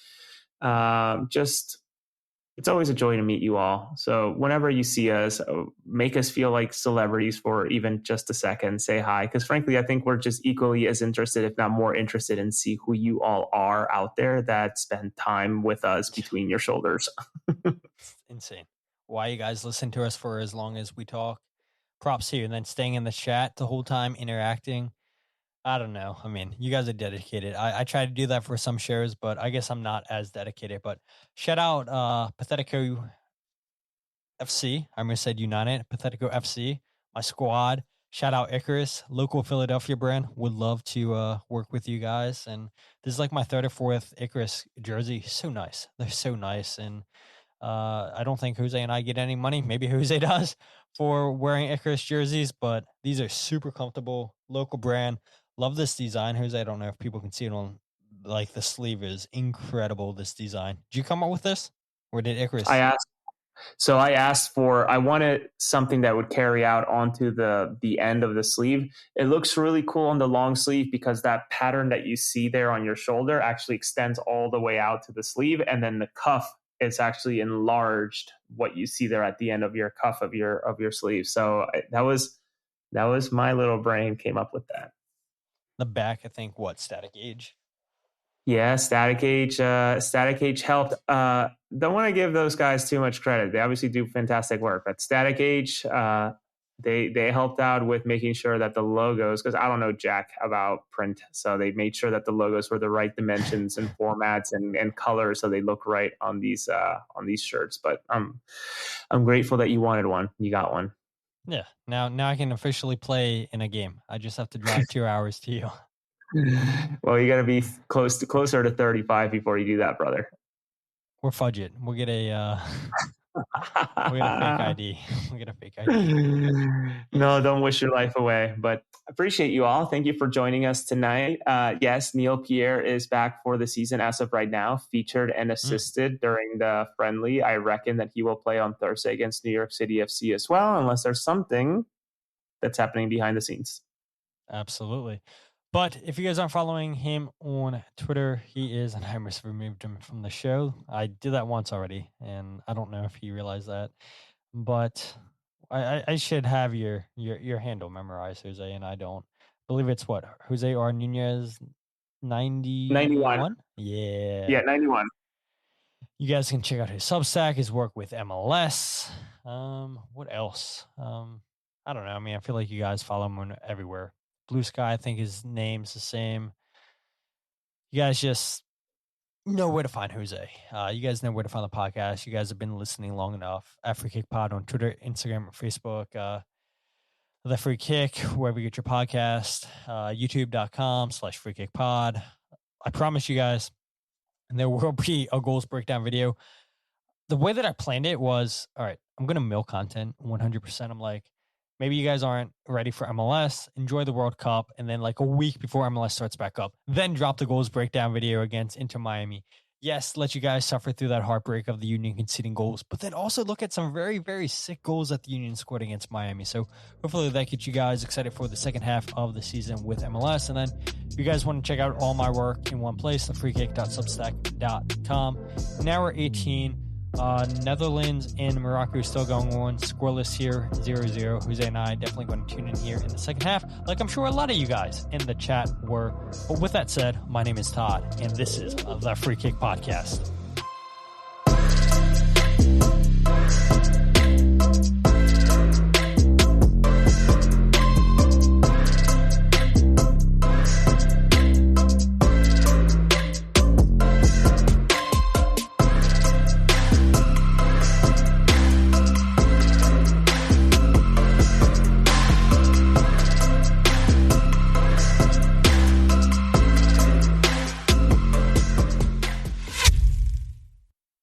It's always a joy to meet you all. So whenever you see us, make us feel like celebrities for even just a second. Say hi. Because frankly, I think we're just equally as interested, if not more interested, in see who you all are out there that spend time with us between your shoulders.
Insane. Why you guys listen to us for as long as we talk. Props to you. And then staying in the chat the whole time, interacting. I don't know. I mean, you guys are dedicated. I try to do that for some shows, but I guess I'm not as dedicated. But shout out Pathetico FC. I almost said United. Pathetico FC, my squad. Shout out Icarus, local Philadelphia brand. Would love to work with you guys. And this is like my third or fourth Icarus jersey. So nice. They're so nice. And I don't think Jose and I get any money. Maybe Jose does for wearing Icarus jerseys, but these are super comfortable, local brand. Love this design, Jose. I don't know if people can see it on, like, the sleeve is incredible, this design. Did you come up with this? Or did Icarus?
I wanted something that would carry out onto the end of the sleeve. It looks really cool on the long sleeve because that pattern that you see there on your shoulder actually extends all the way out to the sleeve. And then the cuff is actually enlarged, what you see there at the end of your cuff of your sleeve. So that was my little brain came up with that.
The back, I think, Static Age?
Yeah, Static Age. Static Age helped. Don't want to give those guys too much credit. They obviously do fantastic work. But Static Age, they helped out with making sure that the logos, because I don't know jack about print, so they made sure that the logos were the right dimensions and formats and colors, so they look right on these shirts. But I'm grateful that you wanted one. You got one.
Yeah. Now I can officially play in a game. I just have to drive 2 hours to you.
Well, you got to be closer to 35 before you do that, brother.
We'll fudge it. We'll get a fake ID. We'll get a fake ID.
No, don't wish your life away. But I appreciate you all. Thank you for joining us tonight. Yes, Neil Pierre is back for the season as of right now, featured and assisted during the friendly. I reckon that he will play on Thursday against New York City FC as well, unless there's something that's happening behind the scenes.
Absolutely. But if you guys aren't following him on Twitter, he is, and I almost removed him from the show. I did that once already, and I don't know if he realized that. But I should have your handle memorized, Jose, and I don't. I believe it's what? Jose R. Nunez 91? Yeah.
Yeah, 91.
You guys can check out his Substack, his work with MLS. What else? I don't know. I mean, I feel like you guys follow him on everywhere. Blue Sky, I think his name's the same. You guys just know where to find Jose. You guys know where to find the podcast. You guys have been listening long enough. At Free Kick Pod on Twitter, Instagram, or Facebook. The Free Kick, wherever you get your podcast. YouTube.com/Free Kick Pod. I promise you guys, and there will be a goals breakdown video. The way that I planned it was, all right, I'm going to milk content 100%. I'm like, maybe you guys aren't ready for MLS. Enjoy the World Cup. And then like a week before MLS starts back up, then drop the goals breakdown video against Inter Miami. Yes, let you guys suffer through that heartbreak of the Union conceding goals, but then also look at some very, very sick goals that the Union scored against Miami. So hopefully that gets you guys excited for the second half of the season with MLS. And then if you guys want to check out all my work in one place, thefreekick.substack.com. Now we're 18. Netherlands and Morocco still going on. Scoreless here, 0-0. Jose and I definitely going to tune in here in the second half, like I'm sure a lot of you guys in the chat were. But with that said, my name is Todd, and this is the Free Kick Podcast.